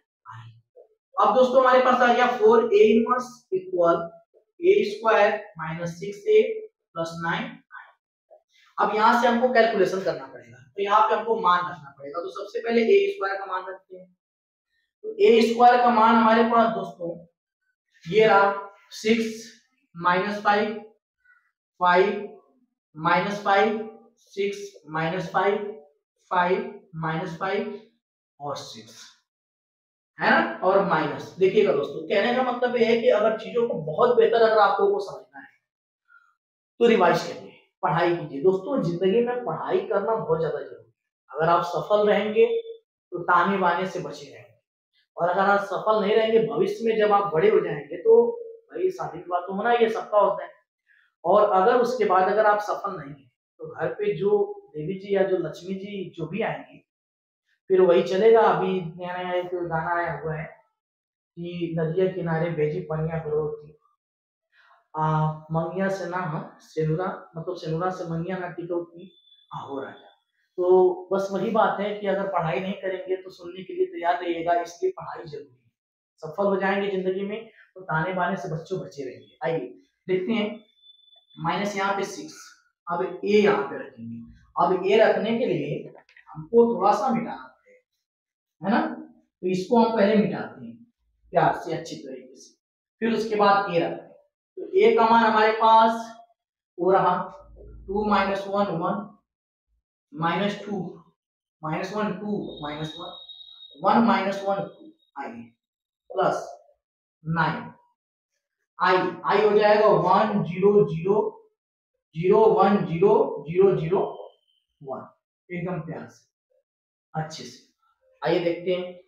अब दोस्तों हमारे पास आ गया 4a inverse equal a² -6a +9। अब यहां से हमको कैलकुलेशन करना पड़ेगा, तो यहाँ पे हमको मान रखना पड़ेगा। तो सबसे पहले a² का मान रखते हैं, तो a² का मान हमारे पास दोस्तों ये रहा 6 -5 5 -5 6 -5 5 -5 और 6, है ना, और माइनस। देखिएगा दोस्तों कहने का मतलब ये है कि अगर चीजों को बहुत बेहतर अगर आप लोगों को समझना है तो रिवाइज करिए, पढ़ाई कीजिए। दोस्तों जिंदगी में पढ़ाई करना बहुत ज्यादा जरूरी है। अगर आप सफल रहेंगे तो ताने बाने से बचे रहेंगे, और अगर आप सफल नहीं रहेंगे भविष्य में जब आप बड़े हो जाएंगे तो भाई शादी की बात तो होना, ये सबका होता है। और अगर उसके बाद अगर आप सफल नहीं है तो घर पे जो देवी जी या जो लक्ष्मी जी जो भी आएंगी फिर वही चलेगा। अभी नया नया एक गाना आया हुआ है कि नदिया किनारे भेजी पनिया की मंगिया से ना सेनुरा, मतलब सेनुरा से मंगिया ना टिकौती हो राजा। तो बस वही बात है कि अगर पढ़ाई नहीं करेंगे तो सुनने के लिए तैयार रहिएगा, इसलिए पढ़ाई जरूरी है। सफल हो जाएंगे जिंदगी में तो ताने बाने से बच्चों बचे रहेंगे। आइए देखते हैं, माइनस यहाँ पे 6, अब ए यहाँ पे रखेंगे। अब ए रखने के लिए हमको थोड़ा सा मिटाना पड़ेगा, है ना। तो इसको हम पहले मिटाते हैं प्यार से अच्छी तरीके से, फिर उसके बाद ए रखते हैं। तो ए का मान हमारे पास हो रहा 2 - 1 1 -2 -1 2 -1 1 -1 2 आइए प्लस 9 आई हो जाएगा 1 0 0 0 1 0 0 0 1 एकदम प्यार से अच्छे से। आइए देखते हैं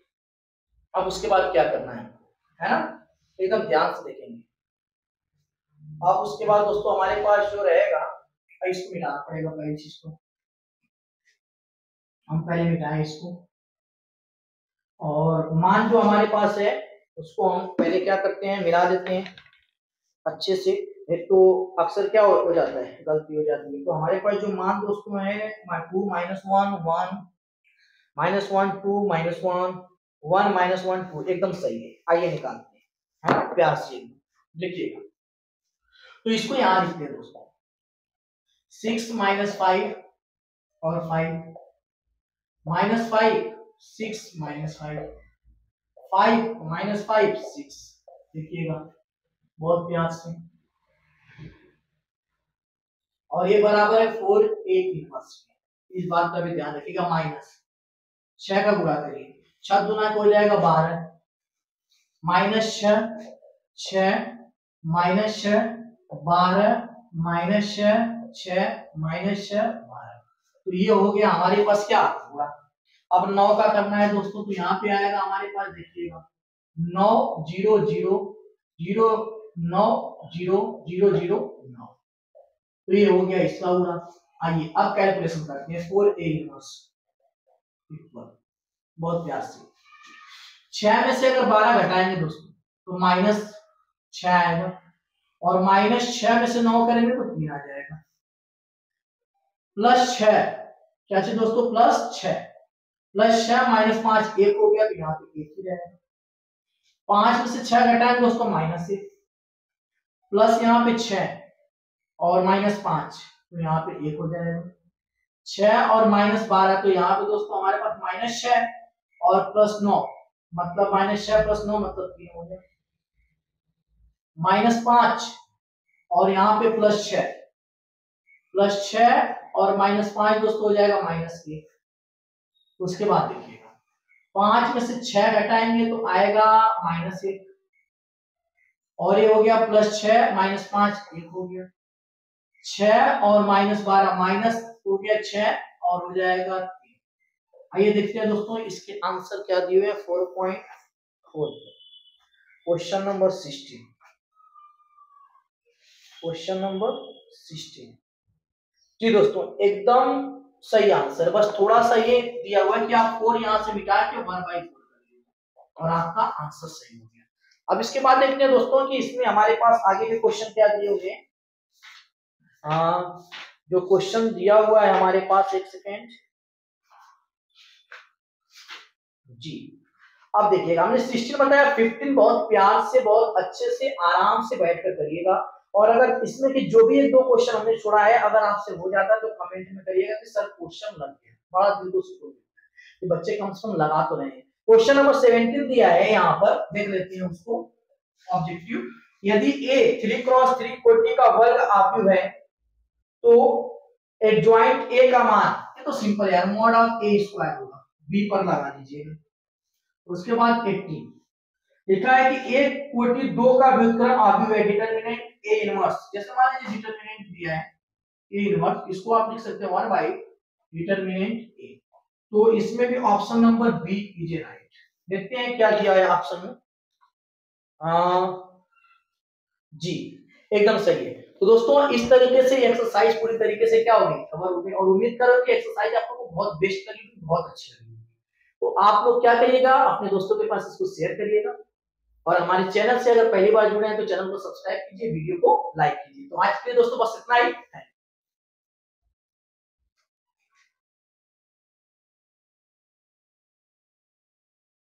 अब उसके बाद क्या करना है ना, एकदम ध्यान से देखेंगे। अब उसके बाद दोस्तों हमारे पास जो रहेगा, इसको मिटाना पड़ेगा पहली चीज को, हम पहले मिटाएं इसको, और मान जो हमारे पास है उसको हम पहले क्या करते हैं, मिला देते हैं अच्छे से। तो अक्सर क्या हो जाता है, गलती हो जाती है। तो हमारे पास जो मान दोस्तों है 2 - 1 1 -1 2 -1 1 -1 2 एकदम सही है। आइए निकालते हैं, है प्यार से लिखिएगा। तो इसको यहां लिखते हैं दोस्तों, 6 - 5 और 5 -5 6 - 5 5 -5 6 लिखिएगा बहुत प्यार से। और ये बराबर है 4 8 इनवर्स। इस बात का भी ध्यान रखिएगा। माइनस 6 का गुणा करिए, 6 दूना हो जाएगा 12 माइनस 6 6 माइनस 6 12 माइनस 6 6 माइनस 6 12। तो ये हो गया हमारे पास क्या गुणा। अब 9 का करना है दोस्तों, तो यहाँ पे आएगा हमारे पास, देखिएगा 9 0 0 0 9 0 0 0 9। तो ये हो गया इसका गुणा। आइए अब कैलकुलेशन करते हैं 4a इनवर्स इक्वल, बहुत प्यार से 6 में से अगर 12 घटाएंगे दोस्तों तो -6 आएगा, और -6 में से 9 करेंगे तो 3 आ जाएगा, प्लस 6 क्या चाहिए दोस्तों, प्लस 6 -5 1 हो गया, तो यहाँ पे 1 ही रहेगा। 5 में से 6 घटाएंगे दोस्तों -1, प्लस यहाँ पे 6 और -5 तो यहाँ पे 1 हो जाएगा। 6 और -12 तो यहाँ पे दोस्तों हमारे पास -6 और +9 मतलब -6 + 9 मतलब 3 हो गया। -5 और यहाँ पे +6 और -5 दोस्तों हो जाएगा -1। उसके बाद देखिएगा 5 में से 6 घटाएंगे तो आएगा -1, और ये हो गया +6 -5 1 हो गया। 6 और -12 माइनस हो गया 6 और हो जाएगा 3। आइए देखते हैं दोस्तों इसके आंसर क्या दिए हुए हैं। 4.4 क्वेश्चन नंबर 16, क्वेश्चन नंबर 16 जी दोस्तों एकदम सही आंसर। बस थोड़ा सा ये दिया हुआ है कि आप 4 यहां से मिटा के 1/4 कर लीजिए और आपका आंसर सही हो गया। अब इसके बाद देखते हैं दोस्तों कि इसमें हमारे पास आगे के क्वेश्चन क्या दिए हुए हैं। जो क्वेश्चन दिया हुआ है हमारे पास, एक सेकेंड जी। अब देखिएगा हमने 16 बताया, 15 बहुत प्यार से बहुत अच्छे से आराम से बैठकर करिएगा। और अगर इसमें कि जो भी 1-2 क्वेश्चन हमने छोड़ा है अगर आपसे हो जाता है तो कमेंट में करिएगा कि सर क्वेश्चन लग गया। बड़ा दिल को सुकून मिलता है कि बच्चे कम से कम लगा तो रहे हैं। क्वेश्चन नंबर 17 दिया है, यहाँ पर देख लेते हैं उसको। ऑब्जेक्टिव, यदि a 3x3 कोटि का वर्ग आव्यूह है तो एडजॉइंट a का मान, ये तो सिंपल यार, मॉड ऑफ a स्क्वायर होगा, b पर लगा दीजिएगा। उसके बाद 80 लिखा है कि एक कोटि 2 का व्युत्क्रम आव्यूह है, डिटरमिनेंट a इनवर्स। जैसे मान लीजिए डिटरमिनेंट दिया है a इनवर्स, इसको आप लिख सकते हैं 1 / डिटरमिनेंट a। तो इसमें भी ऑप्शन नंबर बी कीजिए राइट। देखते हैं क्या दिया है ऑप्शन में। जी एकदम सही है। तो दोस्तों इस तरीके से एक्सरसाइज पूरी तरीके से क्या होगी, कवर होगी, और उम्मीद करो कि एक्सरसाइज आप लोगों को बहुत बेस्ट लगेगी, बहुत अच्छी लगेगी। तो आप लोग क्या करिएगा, अपने दोस्तों के पास इसको शेयर करिएगा, और हमारे चैनल से अगर पहली बार जुड़े हैं तो चैनल को सब्सक्राइब कीजिए, वीडियो को लाइक कीजिए। तो आज के लिए दोस्तों बस इतना ही है।